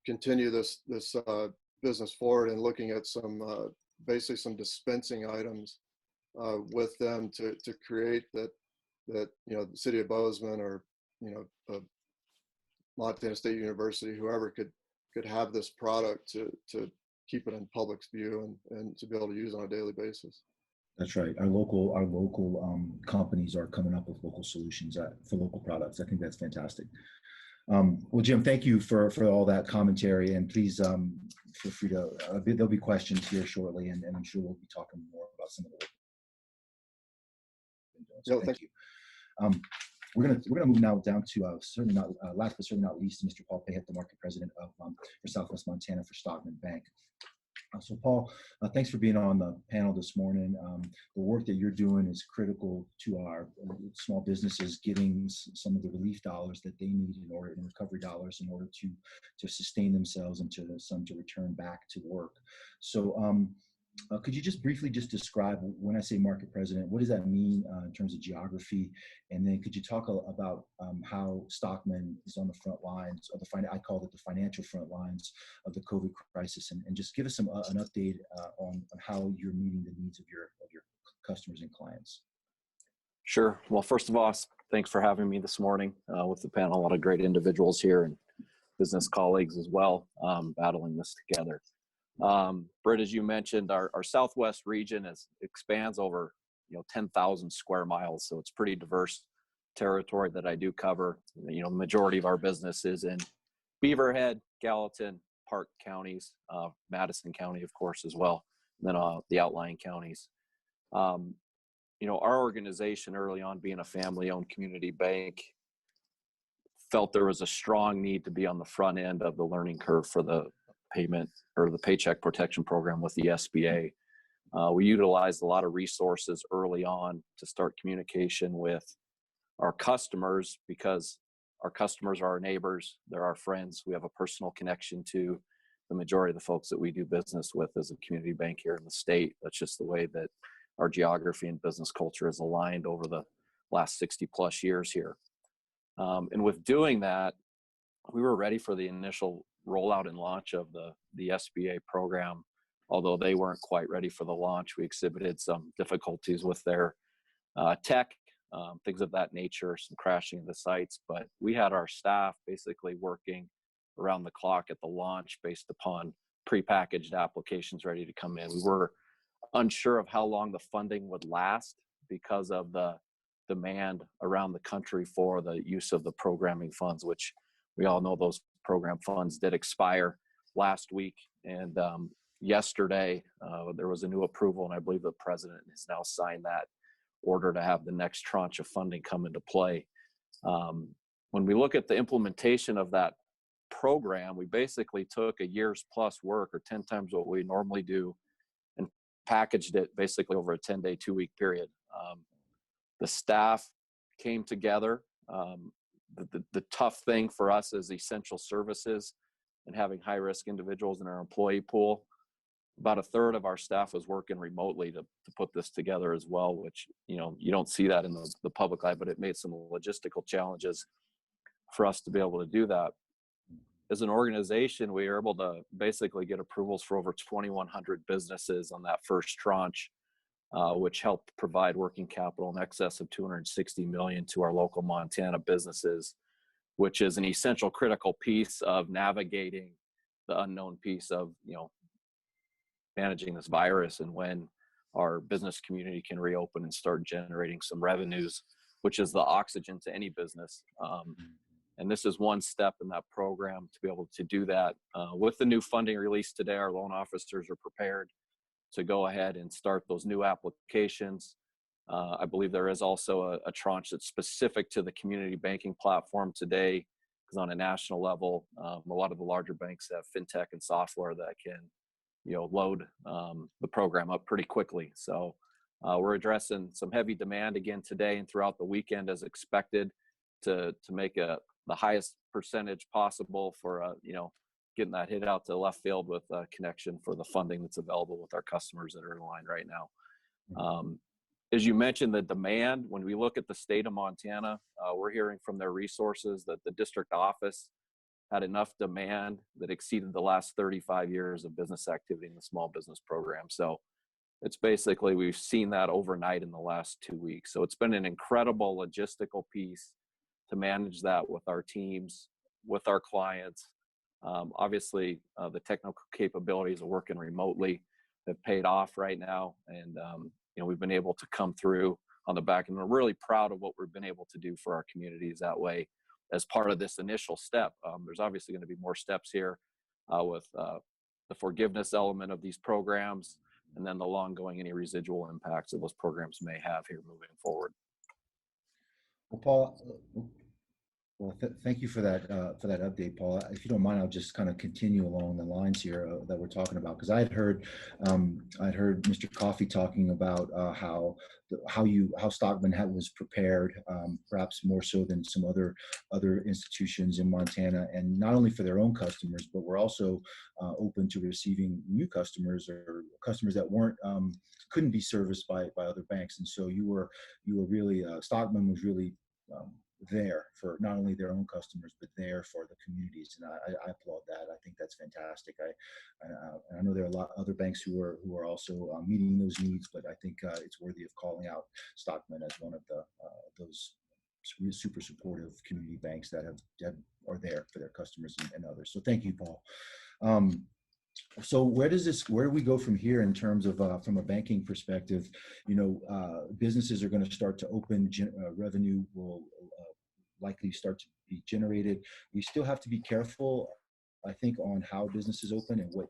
continue this business forward and looking at some basically some dispensing items with them to create that you know, the city of Bozeman or, you know, Montana State University, whoever could have this product to keep it in public's view and to be able to use on a daily basis. That's right. Our local companies are coming up with local solutions for local products. I think that's fantastic. Well, Jim, thank you for all that commentary, and please feel free to. There'll be questions here shortly, and I'm sure we'll be talking more about some of the work. So thank you. We're gonna move now down to certainly not last but certainly not least, Mr. Paul Payette, the market president for Southwest Montana for Stockman Bank. So Paul, thanks for being on the panel this morning. The work that you're doing is critical to our small businesses getting some of the relief dollars that they need and recovery dollars in order to sustain themselves and to return back to work. So could you just briefly describe, when I say market president, what does that mean in terms of geography? And then could you talk about how Stockman is on the front lines of I call it the financial front lines of the COVID crisis, and just give us an update on how you're meeting the needs of your customers and clients. Sure. Well, first of all, thanks for having me this morning with the panel. A lot of great individuals here and business colleagues as well, battling this together. Britt, as you mentioned, our Southwest region expands over 10,000 square miles, so it's pretty diverse territory that I do cover. The majority of our business is in Beaverhead, Gallatin, Park counties, Madison County, of course, as well, and then the outlying counties. Our organization early on, being a family-owned community bank, felt there was a strong need to be on the front end of the learning curve for the payment or the Paycheck Protection Program with the SBA. We utilized a lot of resources early on to start communication with our customers, because our customers are our neighbors, they're our friends. We have a personal connection to the majority of the folks that we do business with as a community bank here in the state. That's just the way that our geography and business culture is aligned over the last 60 plus years here. And with doing that, we were ready for the initial rollout and launch of the SBA program. Although they weren't quite ready for the launch, we exhibited some difficulties with their tech, things of that nature, some crashing of the sites. But we had our staff basically working around the clock at the launch based upon prepackaged applications ready to come in. We were unsure of how long the funding would last because of the demand around the country for the use of the programming funds, which we all know those program funds did expire last week. And yesterday, there was a new approval, and I believe the president has now signed that order to have the next tranche of funding come into play. When we look at the implementation of that program, we basically took a year's plus work, or 10 times what we normally do, and packaged it basically over a 10-day, 2-week period. The staff came together. The tough thing for us is essential services and having high-risk individuals in our employee pool. About a third of our staff was working remotely to put this together as well, which, you don't see that in the public eye, but it made some logistical challenges for us to be able to do that. As an organization, we were able to basically get approvals for over 2,100 businesses on that first tranche, which helped provide working capital in excess of $260 million to our local Montana businesses, which is an essential critical piece of navigating the unknown piece of, managing this virus, and when our business community can reopen and start generating some revenues, which is the oxygen to any business. And this is one step in that program to be able to do that. With the new funding released today, our loan officers are prepared to go ahead and start those new applications. I believe there is also a tranche that's specific to the community banking platform today, because on a national level, a lot of the larger banks have fintech and software that can load the program up pretty quickly. So we're addressing some heavy demand again today and throughout the weekend as expected to make the highest percentage possible for getting that hit out to left field with a connection for the funding that's available with our customers that are in line right now. As you mentioned, the demand, when we look at the state of Montana, we're hearing from their resources that the district office had enough demand that exceeded the last 35 years of business activity in the small business program. So it's basically, we've seen that overnight in the last 2 weeks. So it's been an incredible logistical piece to manage that with our teams, with our clients. Obviously, the technical capabilities of working remotely have paid off right now. And, we've been able to come through on the back, and we're really proud of what we've been able to do for our communities that way as part of this initial step. There's obviously going to be more steps here with the forgiveness element of these programs, and then the ongoing any residual impacts that those programs may have here moving forward. Well, Paul, thank you for that update, Paul. If you don't mind, I'll just kind of continue along the lines here that we're talking about, because I'd heard Mr. Coffey talking about how Stockman was prepared, perhaps more so than some other institutions in Montana, and not only for their own customers, but we're also open to receiving new customers or customers that couldn't be serviced by other banks. And so you were really Stockman was really there for not only their own customers, but there for the communities. And I applaud that. I think that's fantastic. I know there are a lot of other banks who are also meeting those needs, but I think it's worthy of calling out Stockman as one of those super supportive community banks that are there for their customers and others. So thank you, Paul. So where do we go from here in terms of from a banking perspective? Businesses are going to start to open, revenue will likely start to be generated. We still have to be careful I think, on how businesses open and what,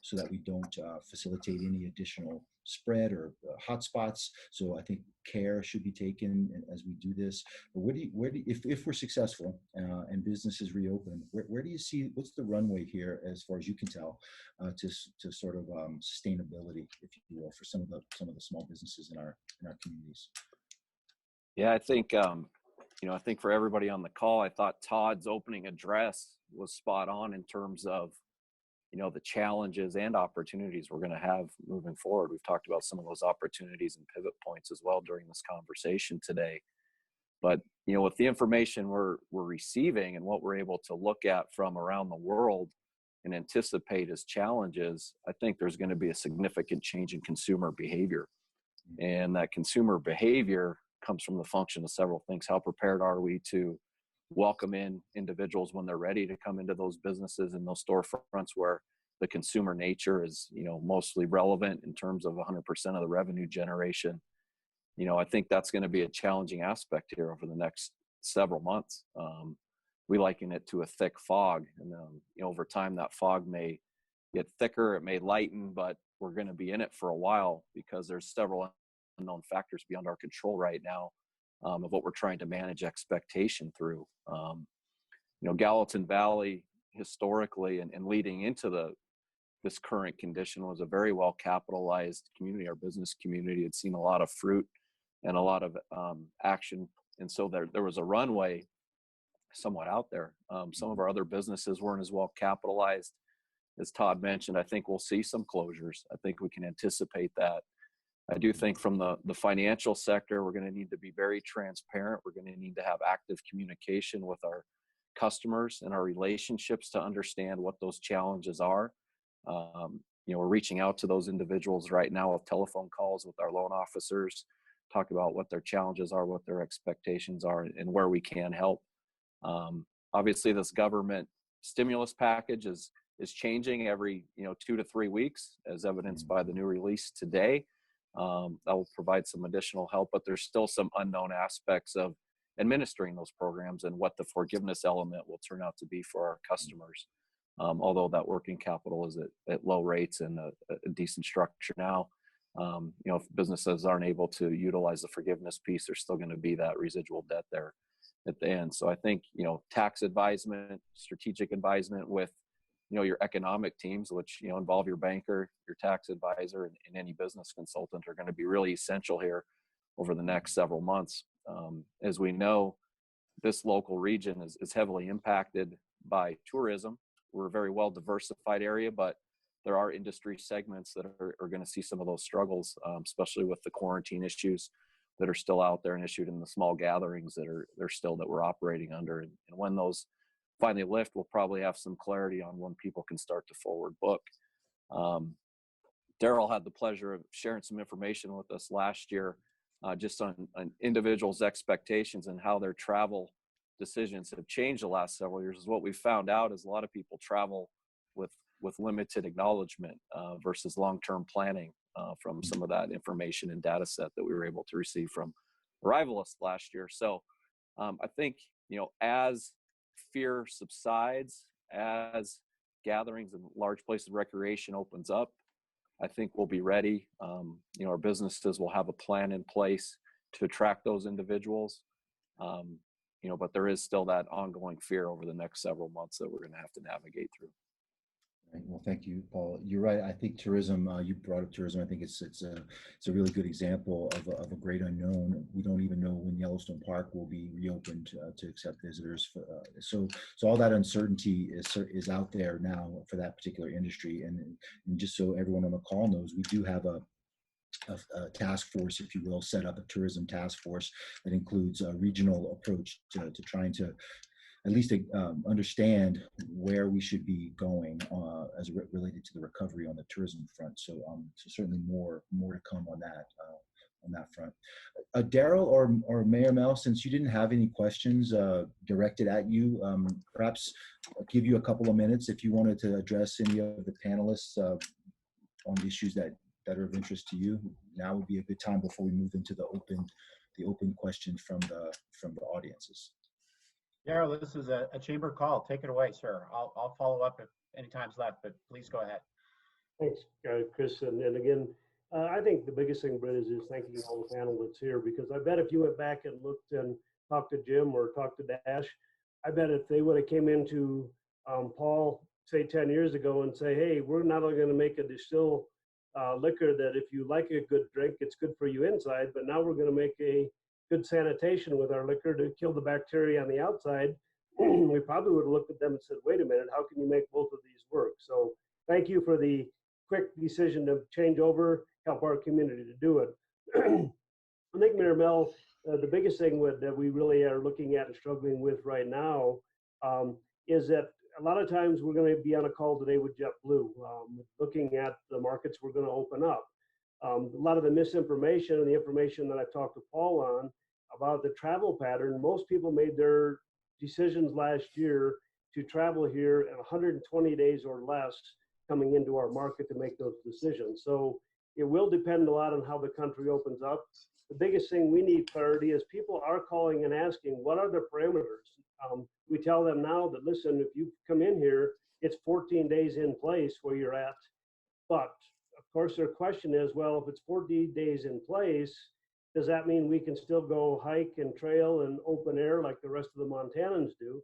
so that we don't facilitate any additional spread or hotspots. So I think care should be taken as we do this. But if we're successful and businesses reopen, where do you see, what's the runway here, as far as you can tell, to sort of sustainability, if you will, for some of the small businesses in our communities? Yeah, I think I think for everybody on the call, I thought Todd's opening address was spot on in terms of the challenges and opportunities we're going to have moving forward. We've talked about some of those opportunities and pivot points as well during this conversation today. But with the information we're receiving and what we're able to look at from around the world and anticipate as challenges, I think there's going to be a significant change in consumer behavior. And that consumer behavior comes from the function of several things. How prepared are we to welcome in individuals when they're ready to come into those businesses and those storefronts where the consumer nature is, mostly relevant in terms of 100% of the revenue generation? I think that's going to be a challenging aspect here over the next several months. We liken it to a thick fog, and over time that fog may get thicker, it may lighten, but we're going to be in it for a while because there's several unknown factors beyond our control right now, of what we're trying to manage expectation through. Gallatin Valley historically and leading into this current condition was a very well capitalized community. Our business community had seen a lot of fruit and a lot of action, and so there was a runway somewhat out there. Some of our other businesses weren't as well capitalized. As Todd mentioned, I think we'll see some closures. I think we can anticipate that. I do think from the financial sector, we're going to need to be very transparent. We're going to need to have active communication with our customers and our relationships to understand what those challenges are. We're reaching out to those individuals right now with telephone calls with our loan officers, talk about what their challenges are, what their expectations are, and where we can help. Obviously, this government stimulus package is changing every 2 to 3 weeks, as evidenced by the new release today. That will provide some additional help, but there's still some unknown aspects of administering those programs and what the forgiveness element will turn out to be for our customers. Although that working capital is at low rates and a decent structure now, if businesses aren't able to utilize the forgiveness piece, there's still going to be that residual debt there at the end. So I think, tax advisement, strategic advisement with, your economic teams, which, involve your banker, your tax advisor, and any business consultant, are going to be really essential here over the next several months. As we know, this local region is heavily impacted by tourism. We're a very well diversified area, but there are industry segments that are going to see some of those struggles, especially with the quarantine issues that are still out there and issued in the small gatherings that we're operating under. And when those finally lift, we'll probably have some clarity on when people can start to forward book. Daryl had the pleasure of sharing some information with us last year, just on individuals' expectations and how their travel decisions have changed the last several years. Is what we found out is a lot of people travel with limited acknowledgement versus long-term planning from some of that information and data set that we were able to receive from arrivalists last year. So I think, as fear subsides, as gatherings and large places of recreation opens up, I think we'll be ready. Our businesses will have a plan in place to attract those individuals. But there is still that ongoing fear over the next several months that we're going to have to navigate through. Right. Well, thank you, Paul. You're right. I think tourism, you brought up tourism. I think it's a really good example of a great unknown. We don't even know when Yellowstone Park will be reopened to accept visitors. So all that uncertainty is out there now for that particular industry. And just so everyone on the call knows, we do have a task force, if you will, set up a tourism task force that includes a regional approach to trying to at least understand where we should be going as related to the recovery on the tourism front. So certainly more to come on that front. Daryl or Mayor Mel, since you didn't have any questions directed at you, perhaps I'll give you a couple of minutes if you wanted to address any of the panelists on the issues that are of interest to you. Now would be a good time before we move into the open questions from the audiences. Daryl, this is a chamber call. Take it away, sir. I'll follow up if any time's left, but please go ahead. Thanks, Chris. And again, I think the biggest thing, Brett, is thanking all the panel that's here, because I bet if you went back and looked and talked to Jim or talked to Dash, I bet if they would have came into Paul, say 10 years ago and say, hey, we're not only going to make a distill liquor that if you like a good drink, it's good for you inside, but now we're going to make a good sanitation with our liquor to kill the bacteria on the outside, we probably would have looked at them and said, wait a minute, how can you make both of these work? So thank you for the quick decision to change over, help our community to do it. I think, Mayor Mel, the biggest thing that we really are looking at and struggling with right now is that a lot of times we're going to be on a call today with JetBlue, looking at the markets we're going to open up. A lot of the misinformation and the information that I've talked to Paul on about the travel pattern, most people made their decisions last year to travel here in 120 days or less coming into our market to make those decisions. So it will depend a lot on how the country opens up. The biggest thing we need clarity is people are calling and asking, what are the parameters? We tell them now that, listen, if you come in here, it's 14 days in place where you're at. But of course, their question is, well, if it's 14 days in place, does that mean we can still go hike and trail and open air like the rest of the Montanans do?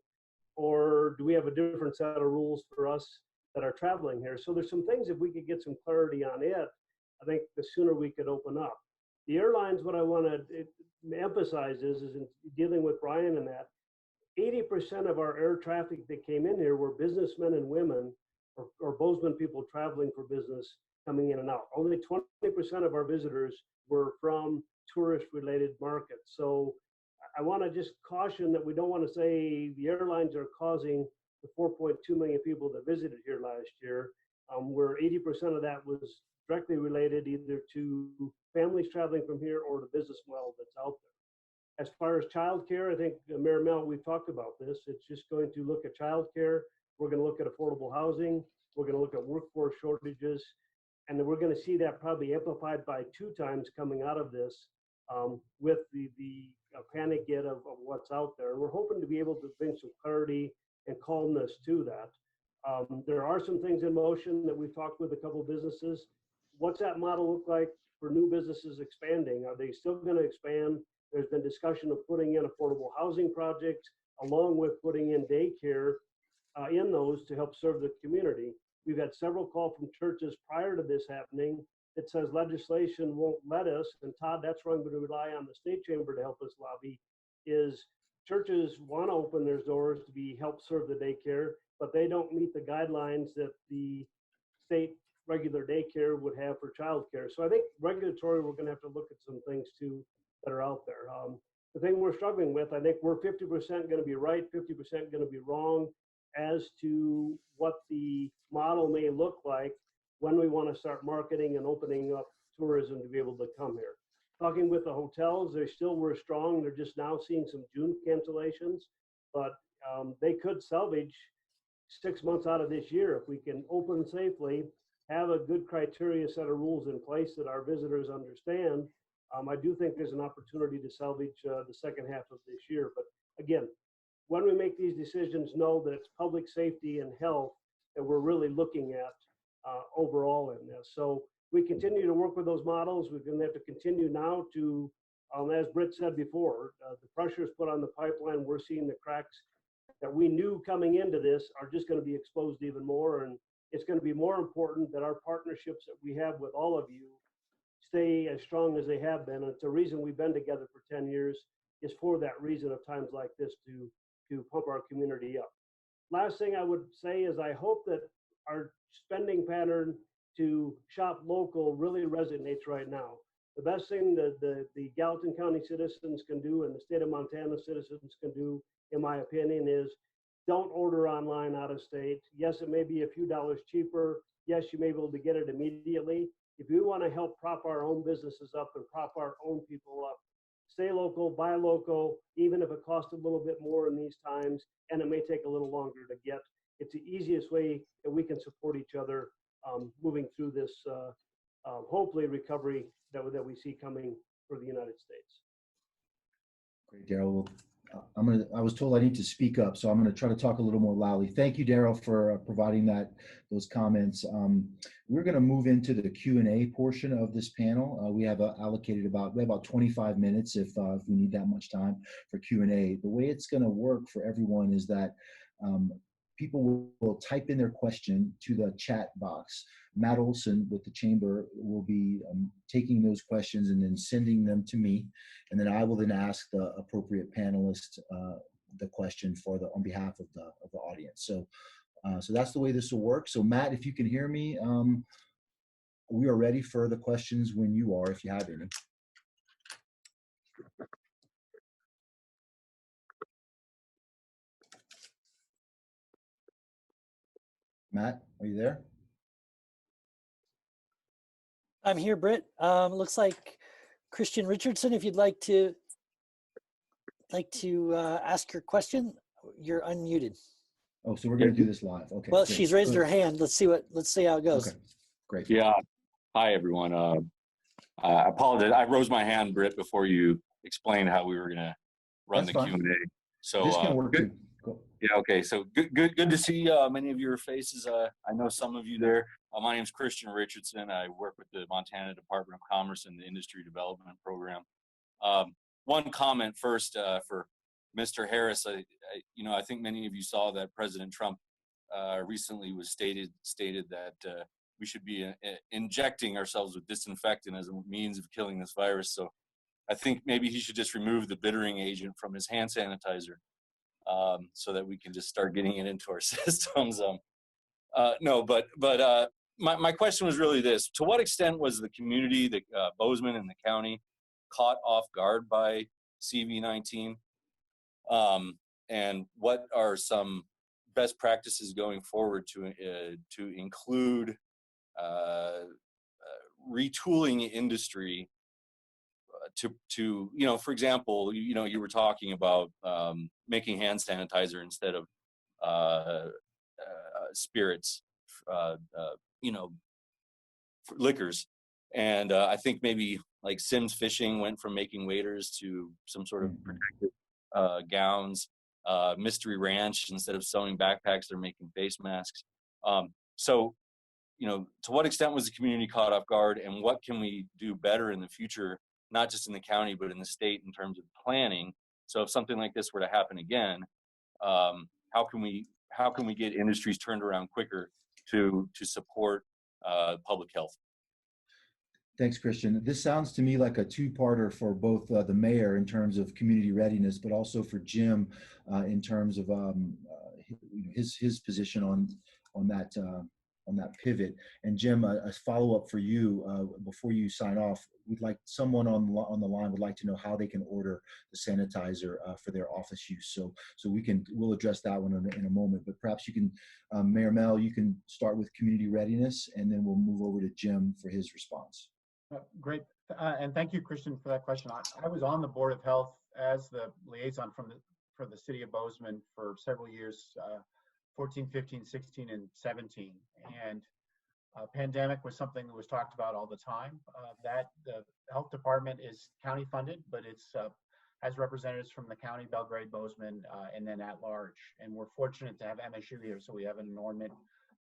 Or do we have a different set of rules for us that are traveling here? So there's some things, if we could get some clarity on it, I think the sooner we could open up. The airlines, what I want to emphasize is in dealing with Brian and that, 80% of our air traffic that came in here were businessmen and women or Bozeman people traveling for business coming in and out. Only 20% of our visitors were from tourist-related markets. So I want to just caution that we don't want to say the airlines are causing the 4.2 million people that visited here last year, where 80% of that was directly related either to families traveling from here or the business model that's out there. As far as childcare, I think Mayor Mel, we've talked about this. It's just going to look at childcare. We're going to look at affordable housing. We're going to look at workforce shortages. And then we're going to see that probably amplified by 2 times coming out of this with the panic yet of what's out there. We're hoping to be able to bring some clarity and calmness to that. There are some things in motion that we've talked with a couple of businesses. What's that model look like for new businesses expanding? Are they still going to expand? There's been discussion of putting in affordable housing projects along with putting in daycare in those to help serve the community. We've had several calls from churches prior to this happening that says legislation won't let us, and Todd, that's where I'm going to rely on the state chamber to help us lobby, is churches want to open their doors to be help serve the daycare, but they don't meet the guidelines that the state regular daycare would have for childcare. So I think regulatory, we're going to have to look at some things too that are out there. The thing we're struggling with, I think we're 50% going to be right, 50% going to be wrong as to what the model may look like when we want to start marketing and opening up tourism to be able to come here. Talking with the hotels, they still were strong. They're just now seeing some June cancellations, but they could salvage 6 months out of this year if we can open safely, have a good criteria set of rules in place that our visitors understand. I do think there's an opportunity to salvage the second half of this year. But again, when we make these decisions, know that it's public safety and health that we're really looking at overall in this. So we continue to work with those models. We're going to have to continue now to, as Britt said before, the pressures put on the pipeline, we're seeing the cracks that we knew coming into this are just going to be exposed even more. And it's going to be more important that our partnerships that we have with all of you stay as strong as they have been. And it's a reason we've been together for 10 years is for that reason of times like this to pump our community up. Last thing I would say is I hope that our spending pattern to shop local really resonates right now. The best thing that the Gallatin County citizens can do and the state of Montana citizens can do, in my opinion, is don't order online out of state. Yes, it may be a few dollars cheaper. Yes, you may be able to get it immediately. If you want to help prop our own businesses up and prop our own people up, stay local, buy local, even if it costs a little bit more in these times, and it may take a little longer to get. It's the easiest way that we can support each other moving through this, hopefully, recovery that we see coming for the United States. Great, Daryl. Well, I was told I need to speak up, so I'm gonna try to talk a little more loudly. Thank you, Daryl, for providing those comments. We're gonna move into the Q&A portion of this panel. We have allocated about 25 minutes if we need that much time for Q&A. The way it's gonna work for everyone is that people will type in their question to the chat box. Matt Olson with the chamber will be taking those questions and then sending them to me. And then I will then ask the appropriate panelist the question on behalf of the audience. So that's the way this will work. So Matt, if you can hear me, we are ready for the questions when you are, if you have any. Matt, are you there? I'm here, Britt. Looks like Christian Richardson, if you'd like to ask your question, you're unmuted. Oh, so we're going to do this live. Okay. Well, great. she's raised her hand. Let's see how it goes. Okay, great. Yeah. Hi, everyone. I apologize. I rose my hand, Britt, before you explained how we were going to run That's the fine. Q&A. So This can work too. Go. Yeah. Okay. So good to see many of your faces. I know some of you there. My name is Christian Richardson. I work with the Montana Department of Commerce and the Industry Development Program. One comment first for Mr. Harris. I think many of you saw that President Trump recently was stated that we should be injecting ourselves with disinfectant as a means of killing this virus. So I think maybe he should just remove the bittering agent from his hand sanitizer. So that we can just start getting it into our systems. My question was really this: to what extent was the community, the Bozeman and the county, caught off guard by CV-19? And what are some best practices going forward to include retooling industry? For example, you were talking about making hand sanitizer instead of spirits, liquors. And I think maybe like Sims Fishing went from making waders to some sort of protective gowns. Mystery Ranch, instead of sewing backpacks, they're making face masks. To what extent was the community caught off guard, and what can we do better in the future, not just in the county, but in the state in terms of planning? So if something like this were to happen again, how can we get industries turned around quicker to support public health? Thanks, Christian. This sounds to me like a two-parter for both the mayor in terms of community readiness, but also for Jim in terms of his position on that pivot. And Jim, a follow-up for you before you sign off. We'd like someone on the line would like to know how they can order the sanitizer for their office use. So we'll address that one in a moment. But perhaps you can, Mayor Mel, you can start with community readiness, and then we'll move over to Jim for his response. Great, and thank you, Christian, for that question. I was on the Board of Health as the liaison for the city of Bozeman for several years, 14, 15, 16, and 17. And pandemic was something that was talked about all the time. The health department is county funded, but it's has representatives from the county, Belgrade, Bozeman, and then at large. And we're fortunate to have MSU here, so we have an enormous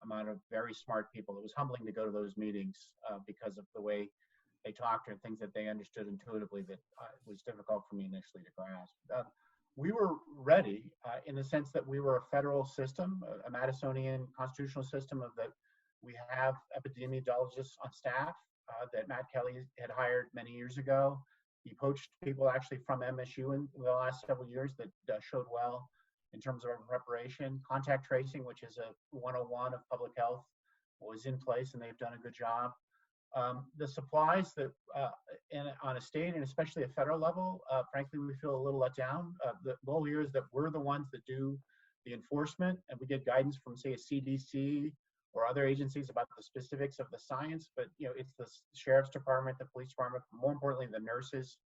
amount of very smart people. It was humbling to go to those meetings because of the way they talked and things that they understood intuitively that was difficult for me initially to grasp. We were ready in the sense that we were a federal system, a Madisonian constitutional system of that we have epidemiologists on staff that Matt Kelly had hired many years ago. He poached people actually from MSU in the last several years that showed well in terms of our preparation. Contact tracing, which is a 101 of public health, was in place and they've done a good job. The supplies that on a state and especially a federal level, frankly, we feel a little let down. The goal here is that we're the ones that do the enforcement, and we get guidance from, say, a CDC or other agencies about the specifics of the science. But it's the sheriff's department, the police department, more importantly, the nurses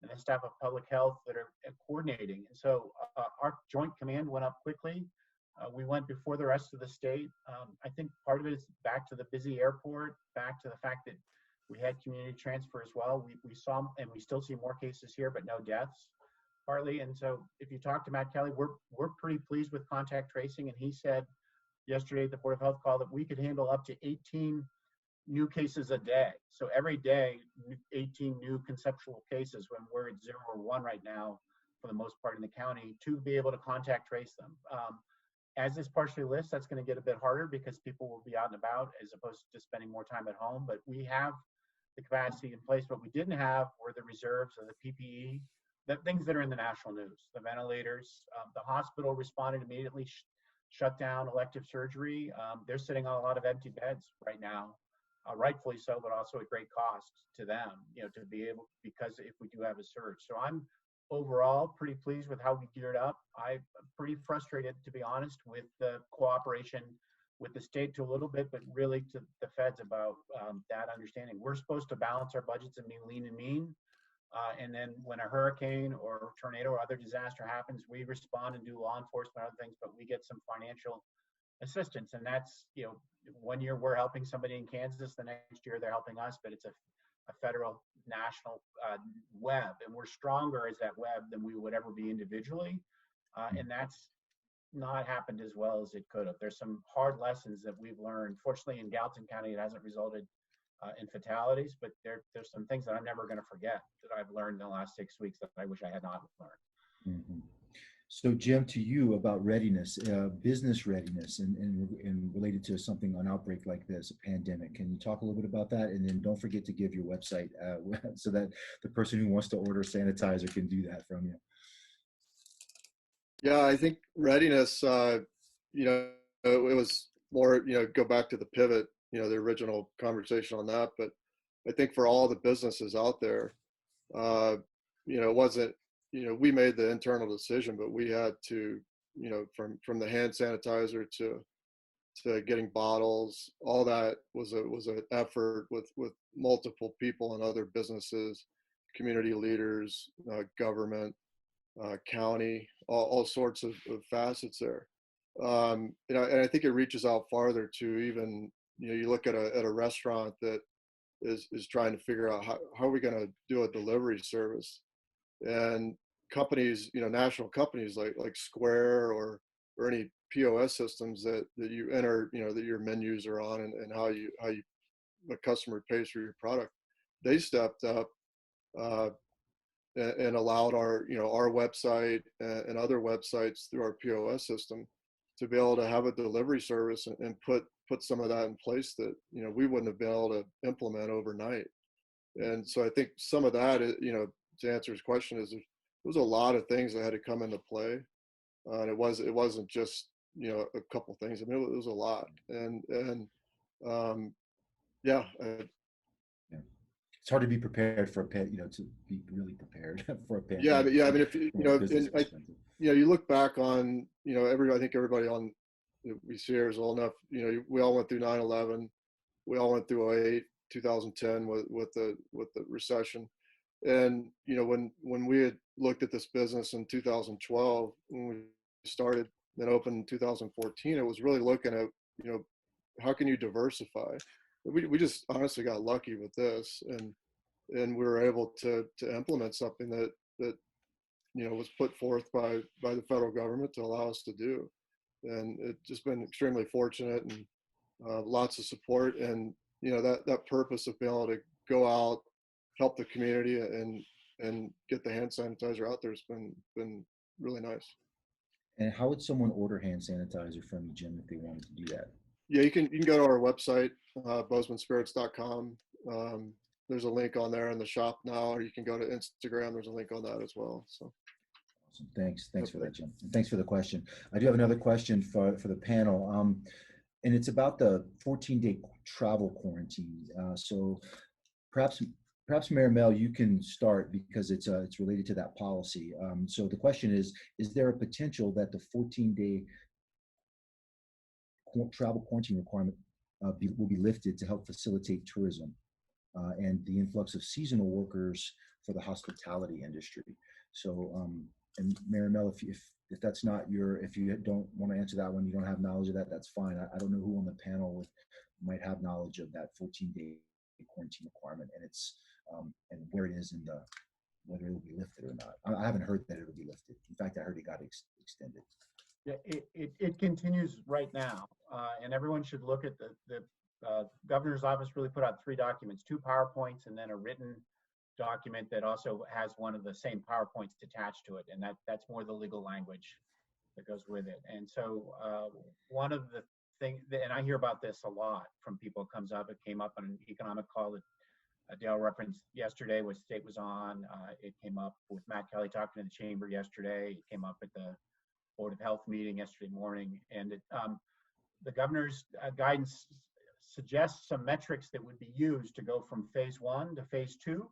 and the staff of public health that are coordinating. And so our joint command went up quickly. We went before the rest of the state. I think part of it is back to the busy airport, back to the fact that we had community transfer as well. We saw, and we still see more cases here, but no deaths. partly. And so if you talk to Matt Kelly, we're pretty pleased with contact tracing. And he said yesterday at the Board of Health call that we could handle up to 18 new cases a day. So every day, 18 new conceptual cases when we're at 0 or 1 right now, for the most part in the county, to be able to contact trace them. As this partially lifts, that's going to get a bit harder because people will be out and about as opposed to just spending more time at home. But we have the capacity in place. What we didn't have were the reserves of the PPE, the things that are in the national news, the ventilators. The hospital responded immediately, shut down elective surgery. They're sitting on a lot of empty beds right now, rightfully so, but also at great cost to them, to be able, because if we do have a surge. So I'm overall pretty pleased with how we geared up. I'm pretty frustrated, to be honest, with the cooperation with the state to a little bit, but really to the feds about that understanding. We're supposed to balance our budgets and be lean and mean. And then when a hurricane or tornado or other disaster happens, we respond and do law enforcement, other things, but we get some financial assistance. And that's, 1 year we're helping somebody in Kansas, the next year they're helping us, but it's a federal national web, and we're stronger as that web than we would ever be individually. And that's not happened as well as it could have. There's some hard lessons that we've learned. Fortunately, in Gallatin County, it hasn't resulted in fatalities, but there's some things that I'm never going to forget that I've learned in the last 6 weeks that I wish I had not learned. Mm-hmm. So Jim, to you about readiness, business readiness, and related to something, an outbreak like this, a pandemic. Can you talk a little bit about that? And then don't forget to give your website so that the person who wants to order sanitizer can do that from you. Yeah, I think readiness, it was more, go back to the pivot, the original conversation on that. But I think for all the businesses out there, it wasn't, we made the internal decision, but we had to, from the hand sanitizer to getting bottles, all that was an effort with multiple people and other businesses, community leaders, government, county, all sorts of facets there. And I think it reaches out farther to even, you look at a restaurant that is trying to figure out how are we going to do a delivery service, and companies, national companies like Square or any POS systems that you enter, that your menus are on, and how the customer pays for your product, they stepped up and allowed our website and other websites through our POS system to be able to have a delivery service and put some of that in place that we wouldn't have been able to implement overnight. And so I think some of that, to answer his question, is there was a lot of things that had to come into play, and it wasn't just a couple things. I mean, it was a lot, and yeah. It's hard to be prepared for a pet, to be really prepared for a pet. Yeah, I mean, if you look back on, I think everybody on we see here is old enough. We all went through 9/11, we all went through 2008, 2010 with the recession, and when we had looked at this business in 2012, when we started and opened in 2014, it was really looking at how can you diversify. We just honestly got lucky with this, and we were able to implement something that was put forth by the federal government to allow us to do, and it's just been extremely fortunate, and lots of support, and that purpose of being able to go out, help the community, and get the hand sanitizer out there has been really nice. And how would someone order hand sanitizer from you, Jim, if they wanted to do that? Yeah, you can go to our website, bozemanspirits.com. There's a link on there in the shop now, or you can go to Instagram. There's a link on that as well. So, awesome. Thanks for that, Jim. And thanks for the question. I do have another question for the panel, and it's about the 14-day travel quarantine. So perhaps Mayor Mel, you can start because it's related to that policy. So the question is there a potential that the 14-day travel quarantine requirement will be lifted to help facilitate tourism and the influx of seasonal workers for the hospitality industry? So, and Mayor Mel, if that's not if you don't want to answer that one, you don't have knowledge of that, that's fine. I don't know who on the panel might have knowledge of that 14-day quarantine requirement and and where it is in the whether it will be lifted or not. I haven't heard that it'll be lifted. In fact, I heard it got extended. Yeah, it continues right now, and everyone should look at the governor's office really put out 3 documents, 2 PowerPoints, and then a written document that also has one of the same PowerPoints attached to it, and that's more the legal language that goes with it. And so one of the things, and I hear about this a lot from people, it comes up, it came up on an economic call that Dale referenced yesterday, which state was on. It came up with Matt Kelly talking to the chamber yesterday. It came up at the Board of Health meeting yesterday morning. And the governor's guidance suggests some metrics that would be used to go from phase 1 to phase 2,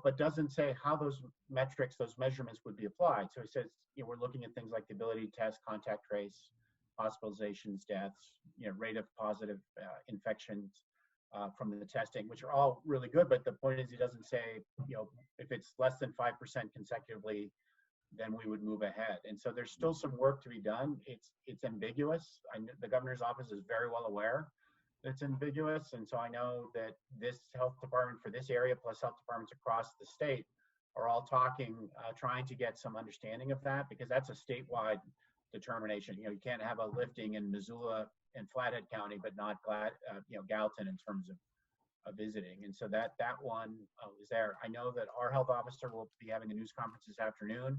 but doesn't say how those metrics, those measurements would be applied. So he says, we're looking at things like the ability to test, contact trace, hospitalizations, deaths, rate of positive infections from the testing, which are all really good. But the point is, he doesn't say, if it's less than 5% consecutively, then we would move ahead. And so there's still some work to be done. It's ambiguous. The governor's office is very well aware that it's ambiguous. And so I know that this health department for this area, plus health departments across the state, are all talking, trying to get some understanding of that, because that's a statewide determination. You can't have a lifting in Missoula and Flathead County, but not Gallatin in terms of visiting. And so that one is there. I know that our health officer will be having a news conference this afternoon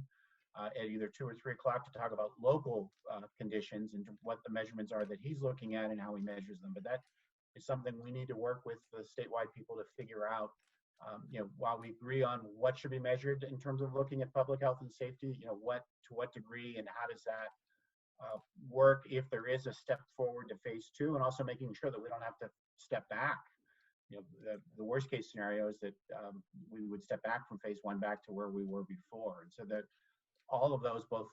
at either 2 or 3 o'clock to talk about local conditions and what the measurements are that he's looking at and how he measures them. But that is something we need to work with the statewide people to figure out. While we agree on what should be measured in terms of looking at public health and safety, to what degree and how does that work if there is a step forward to phase 2, and also making sure that we don't have to step back. The worst case scenario is that we would step back from phase 1 back to where we were before. And so that all of those, both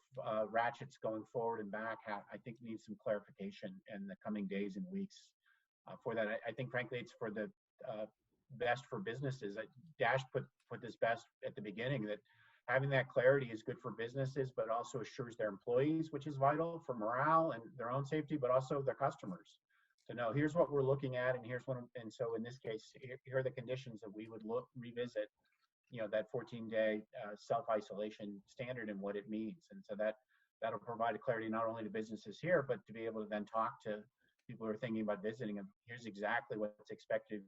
ratchets going forward and back, I think need some clarification in the coming days and weeks for that. I think, frankly, it's for the best for businesses. Dash put this best at the beginning, that having that clarity is good for businesses, but also assures their employees, which is vital for morale and their own safety, but also their customers to know, here's what we're looking at, and here's what, and so in this case, here are the conditions that we would revisit, that 14-day self-isolation standard and what it means. And so that'll provide a clarity not only to businesses here, but to be able to then talk to people who are thinking about visiting them. Here's exactly what's expected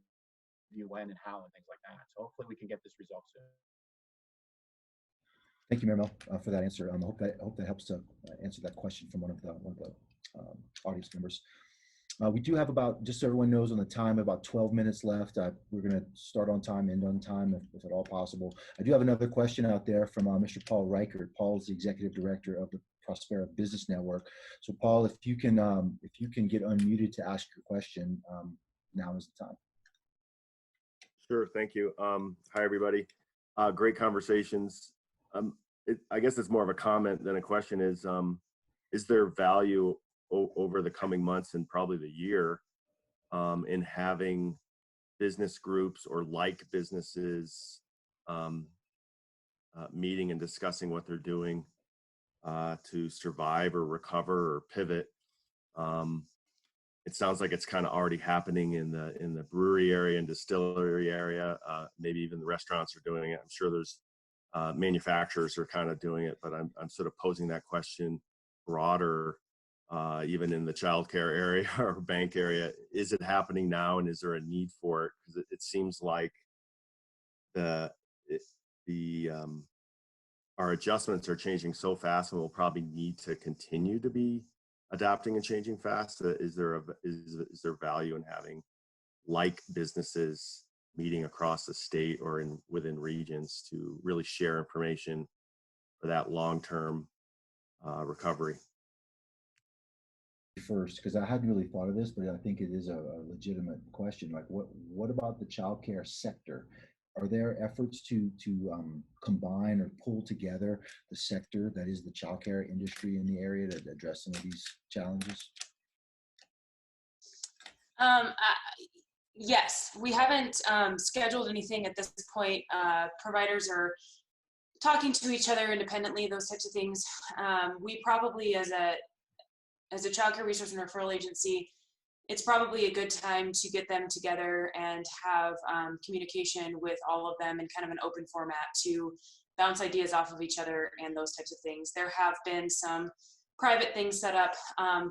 of you, when and how, and things like that. So hopefully we can get this resolved soon. Thank you, Mayor Mel, for that answer. I hope that helps to answer that question from one of the audience members. We do have about, just so everyone knows on the time, about 12 minutes left. We're going to start on time, end on time, if at all possible. I do have another question out there from Mr. Paul Reichert. Paul is the Executive Director of the Prospera Business Network. So, Paul, if you can get unmuted to ask your question, now is the time. Sure, thank you. Hi, everybody. Great conversations. I guess it's more of a comment than a question. Is there value over the coming months and probably the year in having business groups or like businesses meeting and discussing what they're doing to survive or recover or pivot? It sounds like it's kind of already happening in the brewery area and distillery area. Maybe even the restaurants are doing it. I'm sure there's manufacturers are kind of doing it, but I'm sort of posing that question broader, even in the childcare area or bank area. Is it happening now, and is there a need for it? Because it seems like our adjustments are changing so fast, and we'll probably need to continue to be adapting and changing fast. Is there value in having like businesses meeting across the state or within regions to really share information for that long-term recovery? First, because I hadn't really thought of this, but I think it is a legitimate question. Like, what about the childcare sector? Are there efforts to combine or pull together the sector that is the childcare industry in the area to address some of these challenges? Yes, we haven't scheduled anything at this point. Providers are talking to each other independently, those types of things. We probably, as a child care resource and referral agency, it's probably a good time to get them together and have communication with all of them in kind of an open format to bounce ideas off of each other and those types of things. There have been some private things set up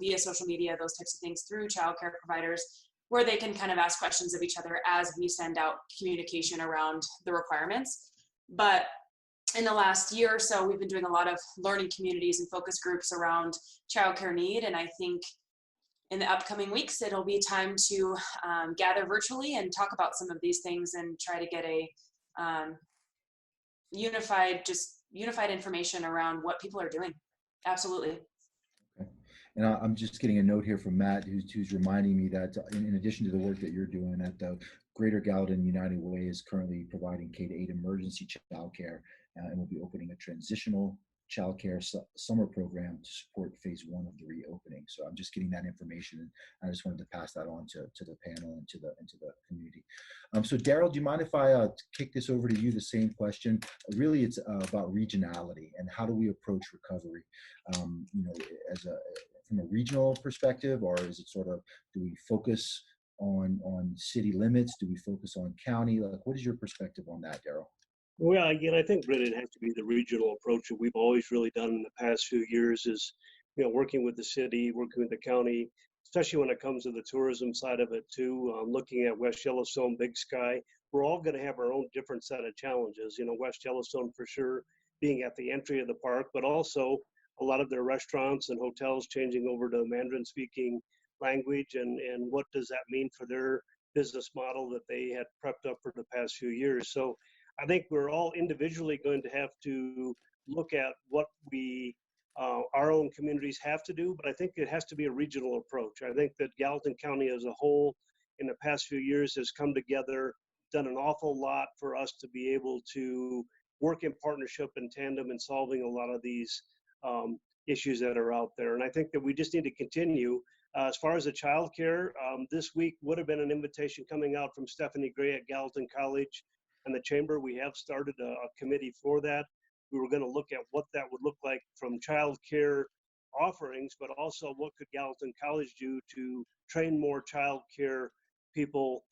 via social media, those types of things through childcare providers, where they can kind of ask questions of each other as we send out communication around the requirements. But in the last year or so, we've been doing a lot of learning communities and focus groups around childcare need. And I think in the upcoming weeks, it'll be time to gather virtually and talk about some of these things and try to get a unified information around what people are doing. Absolutely. Okay. And I'm just getting a note here from Matt, who's reminding me that in addition to the work that you're doing at the Greater Gallatin United Way is currently providing K-8 emergency childcare and will be opening a transitional childcare summer program to support phase 1 of the reopening. So I'm just getting that information, and I just wanted to pass that on to the panel and to the community. So Daryl, do you mind if I kick this over to you? The same question. Really, it's about regionality and how do we approach recovery? You know, from a regional perspective, or is it sort of, do we focus on city limits? Do we focus on county? Like, what is your perspective on that, Daryl? Well, again, I think, Brett, it has to be the regional approach that we've always really done in the past few years is, you know, working with the city, working with the county, especially when it comes to the tourism side of it too, looking at West Yellowstone, Big Sky. We're all going to have our own different set of challenges. You know, West Yellowstone for sure being at the entry of the park, but also a lot of their restaurants and hotels changing over to Mandarin speaking language, and what does that mean for their business model that they had prepped up for the past few years. So I think we're all individually going to have to look at what we, our own communities have to do, but I think it has to be a regional approach. I think that Gallatin County as a whole in the past few years has come together, done an awful lot for us to be able to work in partnership and tandem in solving a lot of these issues that are out there. And I think that we just need to continue. As far as the child care, this week would have been an invitation coming out from Stephanie Gray at Gallatin College and the Chamber. We have started a committee for that. We were going to look at what that would look like from child care offerings, but also what could Gallatin College do to train more child care people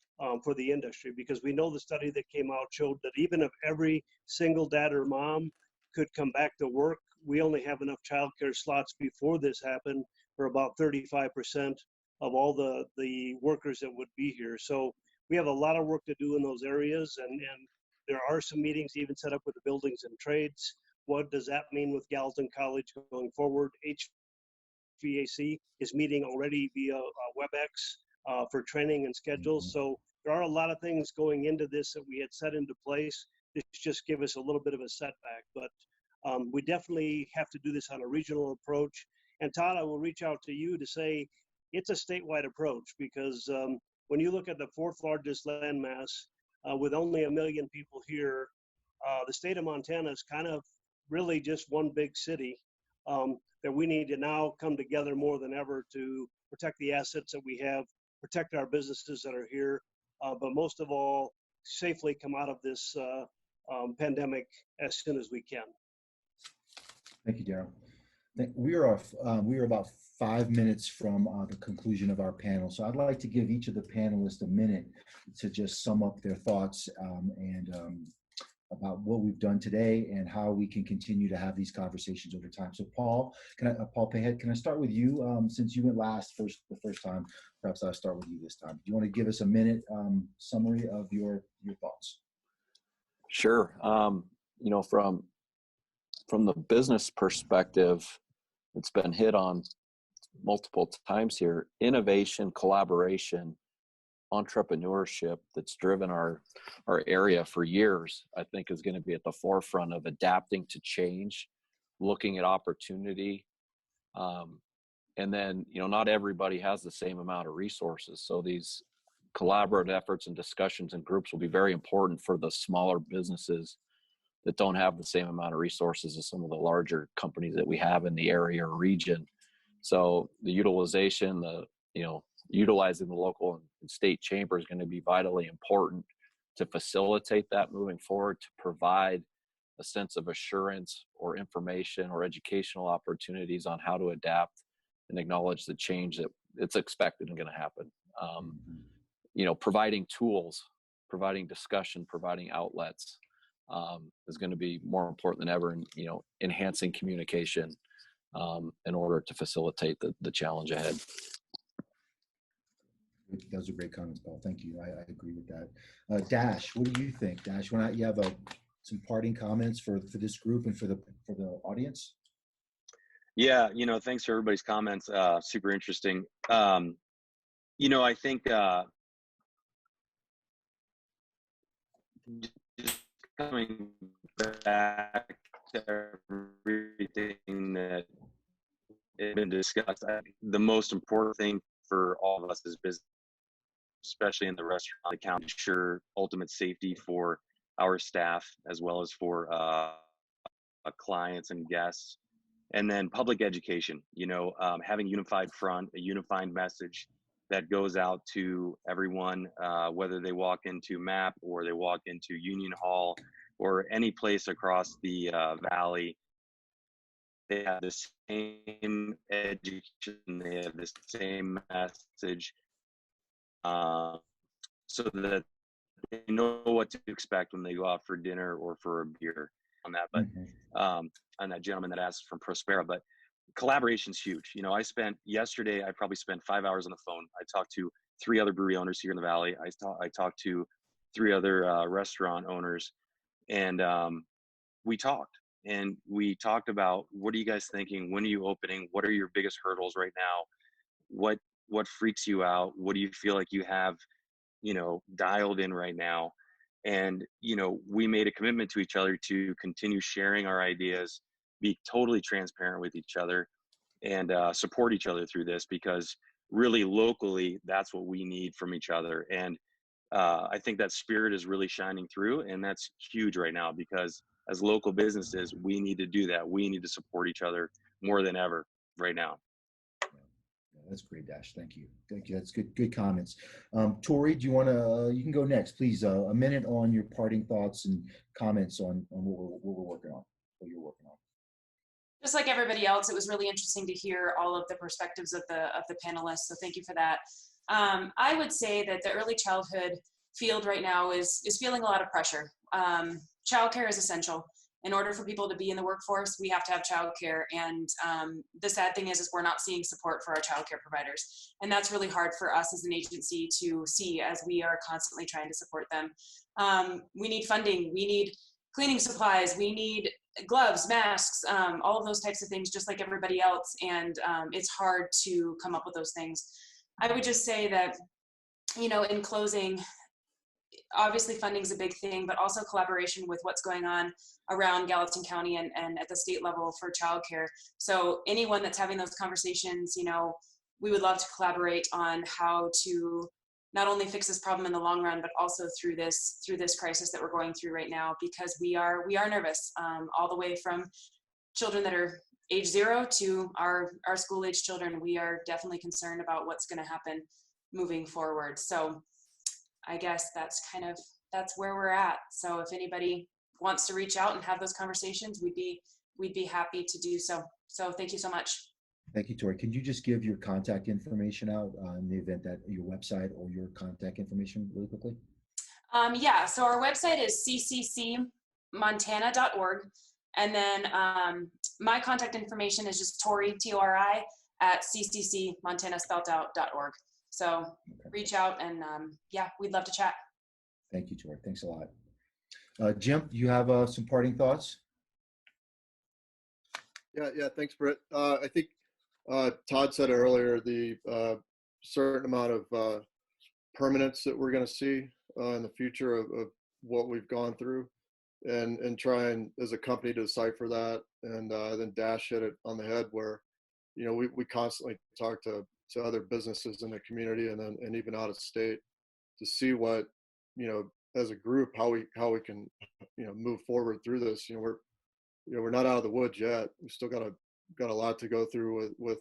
for the industry, because we know the study that came out showed that even if every single dad or mom could come back to work, we only have enough child care slots before this happened for about 35% of all the workers that would be here. So we have a lot of work to do in those areas, and there are some meetings even set up with the buildings and trades. What does that mean with Gallatin College going forward? HVAC is meeting already via WebEx for training and schedules. So there are a lot of things going into this that we had set into place. This just give us a little bit of a setback, but we definitely have to do this on a regional approach. And Todd, I will reach out to you to say it's a statewide approach, because when you look at the 4th largest landmass with only 1 million people here, the state of Montana is kind of really just one big city that we need to now come together more than ever to protect the assets that we have, protect our businesses that are here, but most of all, safely come out of this pandemic as soon as we can. Thank you, Daryl. We are about 5 minutes from the conclusion of our panel. So I'd like to give each of the panelists a minute to just sum up their thoughts and about what we've done today and how we can continue to have these conversations over time. So Paul, Paul Payhead, can I start with you? Since you went last the first time, perhaps I'll start with you this time. Do you want to give us a minute summary of your thoughts? Sure. You know, from the business perspective, it's been hit on multiple times here. Innovation, collaboration, entrepreneurship that's driven our area for years, I think is going to be at the forefront of adapting to change, looking at opportunity. And then, you know, not everybody has the same amount of resources. So these collaborative efforts and discussions and groups will be very important for the smaller businesses that don't have the same amount of resources as some of the larger companies that we have in the area or region. So the utilization, utilizing the local and state chamber is going to be vitally important to facilitate that moving forward, to provide a sense of assurance or information or educational opportunities on how to adapt and acknowledge the change it's expected and going to happen. You know, providing tools, providing discussion, providing outlets is going to be more important than ever, and you know, enhancing communication in order to facilitate the challenge ahead. Those are great comments, Paul. Thank you. I agree with that. Dash, what do you think? Dash, you have some parting comments for this group and for the audience? Yeah, you know, thanks for everybody's comments. Super interesting. You know, I think just coming back to everything that has been discussed, I think the most important thing for all of us as business, especially in the restaurant account, ensure ultimate safety for our staff as well as for clients and guests. And then public education, you know, having unified front, a unified message that goes out to everyone, whether they walk into MAP or they walk into Union Hall or any place across the valley. They have the same education, they have the same message, so that they know what to expect when they go out for dinner or for a beer on that. But on that gentleman that asked from Prospera, but collaboration's huge. You know, I probably spent 5 hours on the phone. I talked to 3 other brewery owners here in the Valley. I talked to 3 other restaurant owners, and we talked about, what are you guys thinking? When are you opening? What are your biggest hurdles right now? What freaks you out? What do you feel like you have, you know, dialed in right now? And, you know, we made a commitment to each other to continue sharing our ideas, be totally transparent with each other, and support each other through this, because really locally, that's what we need from each other. And I think that spirit is really shining through, and that's huge right now, because as local businesses, we need to do that. We need to support each other more than ever right now. That's great, Dash. Thank you. Thank you. That's good comments. Tori, do you want to, you can go next, please. A minute on your parting thoughts and comments on what we're working on, what you're working on. Just like everybody else, it was really interesting to hear all of the perspectives of the panelists. So thank you for that. I would say that the early childhood field right now is feeling a lot of pressure. Childcare is essential. In order for people to be in the workforce, we have to have childcare. And the sad thing is we're not seeing support for our childcare providers. And that's really hard for us as an agency to see, as we are constantly trying to support them. We need funding, we need cleaning supplies, we need gloves, masks, all of those types of things, just like everybody else. And it's hard to come up with those things. I would just say that, you know, in closing, obviously funding is a big thing, but also collaboration with what's going on around Gallatin County and at the state level for childcare. So anyone that's having those conversations, you know, we would love to collaborate on how to not only fix this problem in the long run, but also through this crisis that we're going through right now, because we are nervous, all the way from children that are age 0 to our school age children. We are definitely concerned about what's going to happen moving forward. So I guess that's where we're at. So if anybody wants to reach out and have those conversations, we'd be happy to do so. So thank you so much. Thank you, Tori. Can you just give your contact information out in the event that your website or your contact information really quickly? Yeah, so our website is cccmontana.org. And then my contact information is just Tori, Tori, at cccmontanaspeltout.org. So reach out and yeah, we'd love to chat. Thank you, Tori. Thanks a lot. Jim, you have some parting thoughts? Yeah. Thanks, Britt. I think Todd said earlier, the certain amount of permanence that we're going to see in the future of what we've gone through, and try and, as a company, to decipher that. And then Dash hit it on the head, where, you know, we constantly talk to other businesses in the community and even out of state to see what, you know, as a group, how we can, you know, move forward through this. You know, we're not out of the woods yet. We still got a lot to go through with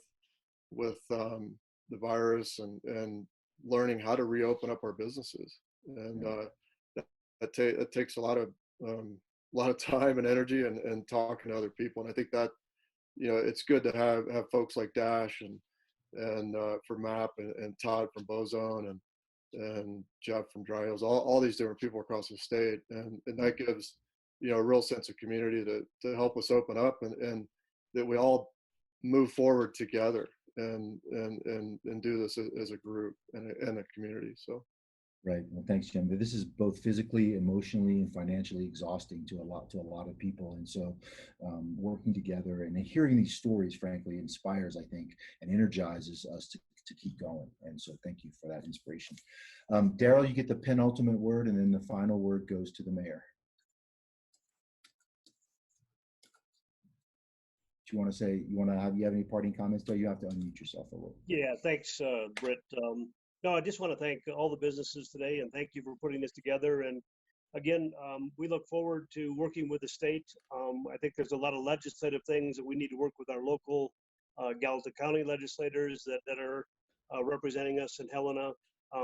the virus and learning how to reopen up our businesses. And that takes a lot of time and energy and talking to other people. And I think that, you know, it's good to have folks like Dash and for MAP and Todd from Bozeman and Jeff from Dry Hills, all these different people across the state, and that gives a real sense of community to help us open up, and that we all move forward together and do this as a group and a community. So. Right. Well, thanks, Jim. This is both physically, emotionally, and financially exhausting to a lot of people. And so, working together and hearing these stories, frankly, inspires, I think, and energizes us to keep going. And so, thank you for that inspiration. Daryl, you get the penultimate word, and then the final word goes to the mayor. Do you want to say? You have any parting comments? There, you have to unmute yourself a little. Yeah, thanks, Britt. No, I just want to thank all the businesses today and thank you for putting this together. And again, we look forward to working with the state. I think there's a lot of legislative things that we need to work with our local Gallatin County legislators that are representing us in Helena,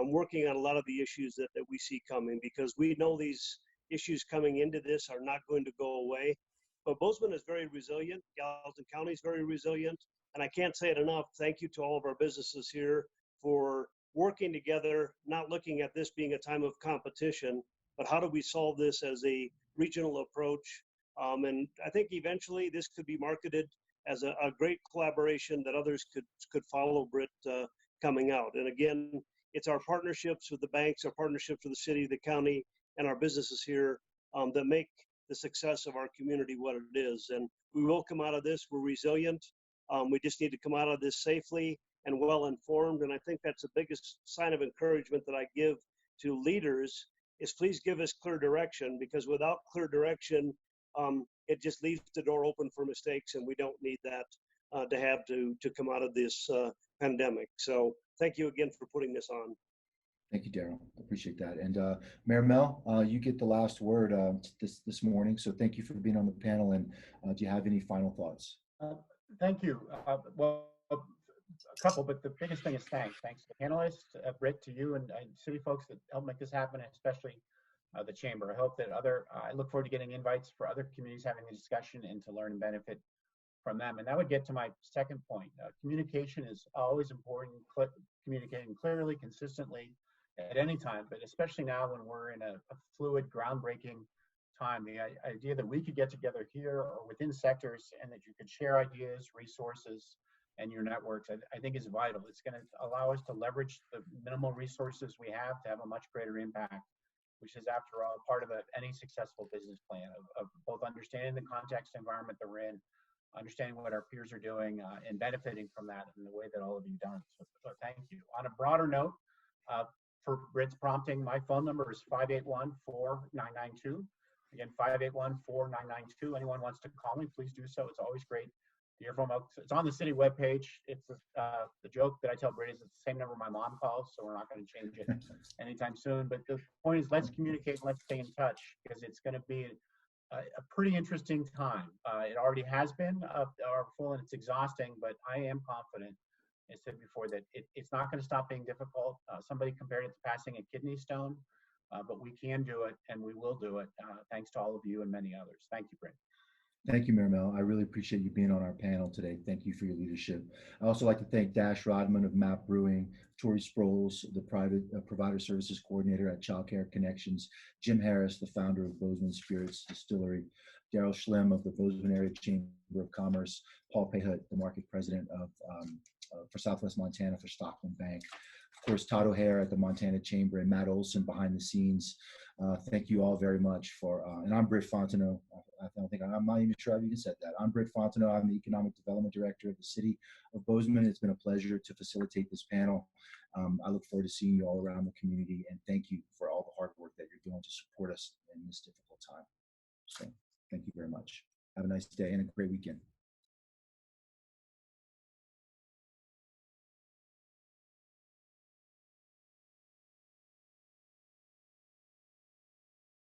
working on a lot of the issues that we see coming, because we know these issues coming into this are not going to go away. But Bozeman is very resilient. Gallatin County is very resilient. And I can't say it enough. Thank you to all of our businesses here for working together, not looking at this being a time of competition, but how do we solve this as a regional approach? And I think eventually this could be marketed as a great collaboration that others could follow, Britt, coming out. And again, it's our partnerships with the banks, our partnerships with the city, the county, and our businesses here that make the success of our community what it is. And we will come out of this. We're resilient. We just need to come out of this safely and well informed. And I think that's the biggest sign of encouragement that I give to leaders is please give us clear direction, because without clear direction, it just leaves the door open for mistakes, and we don't need that to have to come out of this pandemic. So thank you again for putting this on. Thank you, Daryl. Appreciate that. And Mayor Mel, you get the last word this morning. So thank you for being on the panel. And do you have any final thoughts? Thank you. Well, a couple, but the biggest thing is thanks. Thanks to the panelists, Britt, to you and city folks that helped make this happen, and especially the chamber. I hope that I look forward to getting invites for other communities having the discussion and to learn and benefit from them. And that would get to my second point. Communication is always important, communicating clearly, consistently at any time, but especially now when we're in a fluid, groundbreaking time. The idea that we could get together here or within sectors and that you could share ideas, resources, and your networks, I think is vital. It's going to allow us to leverage the minimal resources we have to have a much greater impact, which is, after all, part of any successful business plan of both understanding the context environment that we're in, understanding what our peers are doing, and benefiting from that in the way that all of you done. So thank you. On a broader note, for Britt's prompting, my phone number is 581-4992. Again, 581-4992. Anyone wants to call me, please do so. It's always great to hear from folks. It's on the city webpage. It's the joke that I tell Britt is it's the same number my mom calls, so we're not going to change it anytime soon. But the point is, let's communicate, let's stay in touch, because it's going to be a pretty interesting time. It already has been full and it's exhausting, but I am confident, as I said before, that it's not going to stop being difficult. Somebody compared it to passing a kidney stone, but we can do it and we will do it, thanks to all of you and many others. Thank you, Brent. Thank you, Mayor Mel. I really appreciate you being on our panel today. Thank you for your leadership. I also like to thank Dash Rodman of MAP Brewing, Tori Sproles, the private provider services coordinator at Childcare Connections, Jim Harris, the founder of Bozeman Spirits Distillery, Daryl Schlemm of the Bozeman Area Chamber of Commerce, Paul Pahut, the market president for Southwest Montana for Stockland Bank. Of course, Todd O'Hare at the Montana Chamber, and Matt Olson behind the scenes. Thank you all very much for, and I'm Britt Fontenot. I'm not even sure I've even said that. I'm Britt Fontenot. I'm the Economic Development Director of the City of Bozeman. It's been a pleasure to facilitate this panel. I look forward to seeing you all around the community, and thank you for all the hard work that you're doing to support us in this difficult time. So thank you very much. Have a nice day and a great weekend.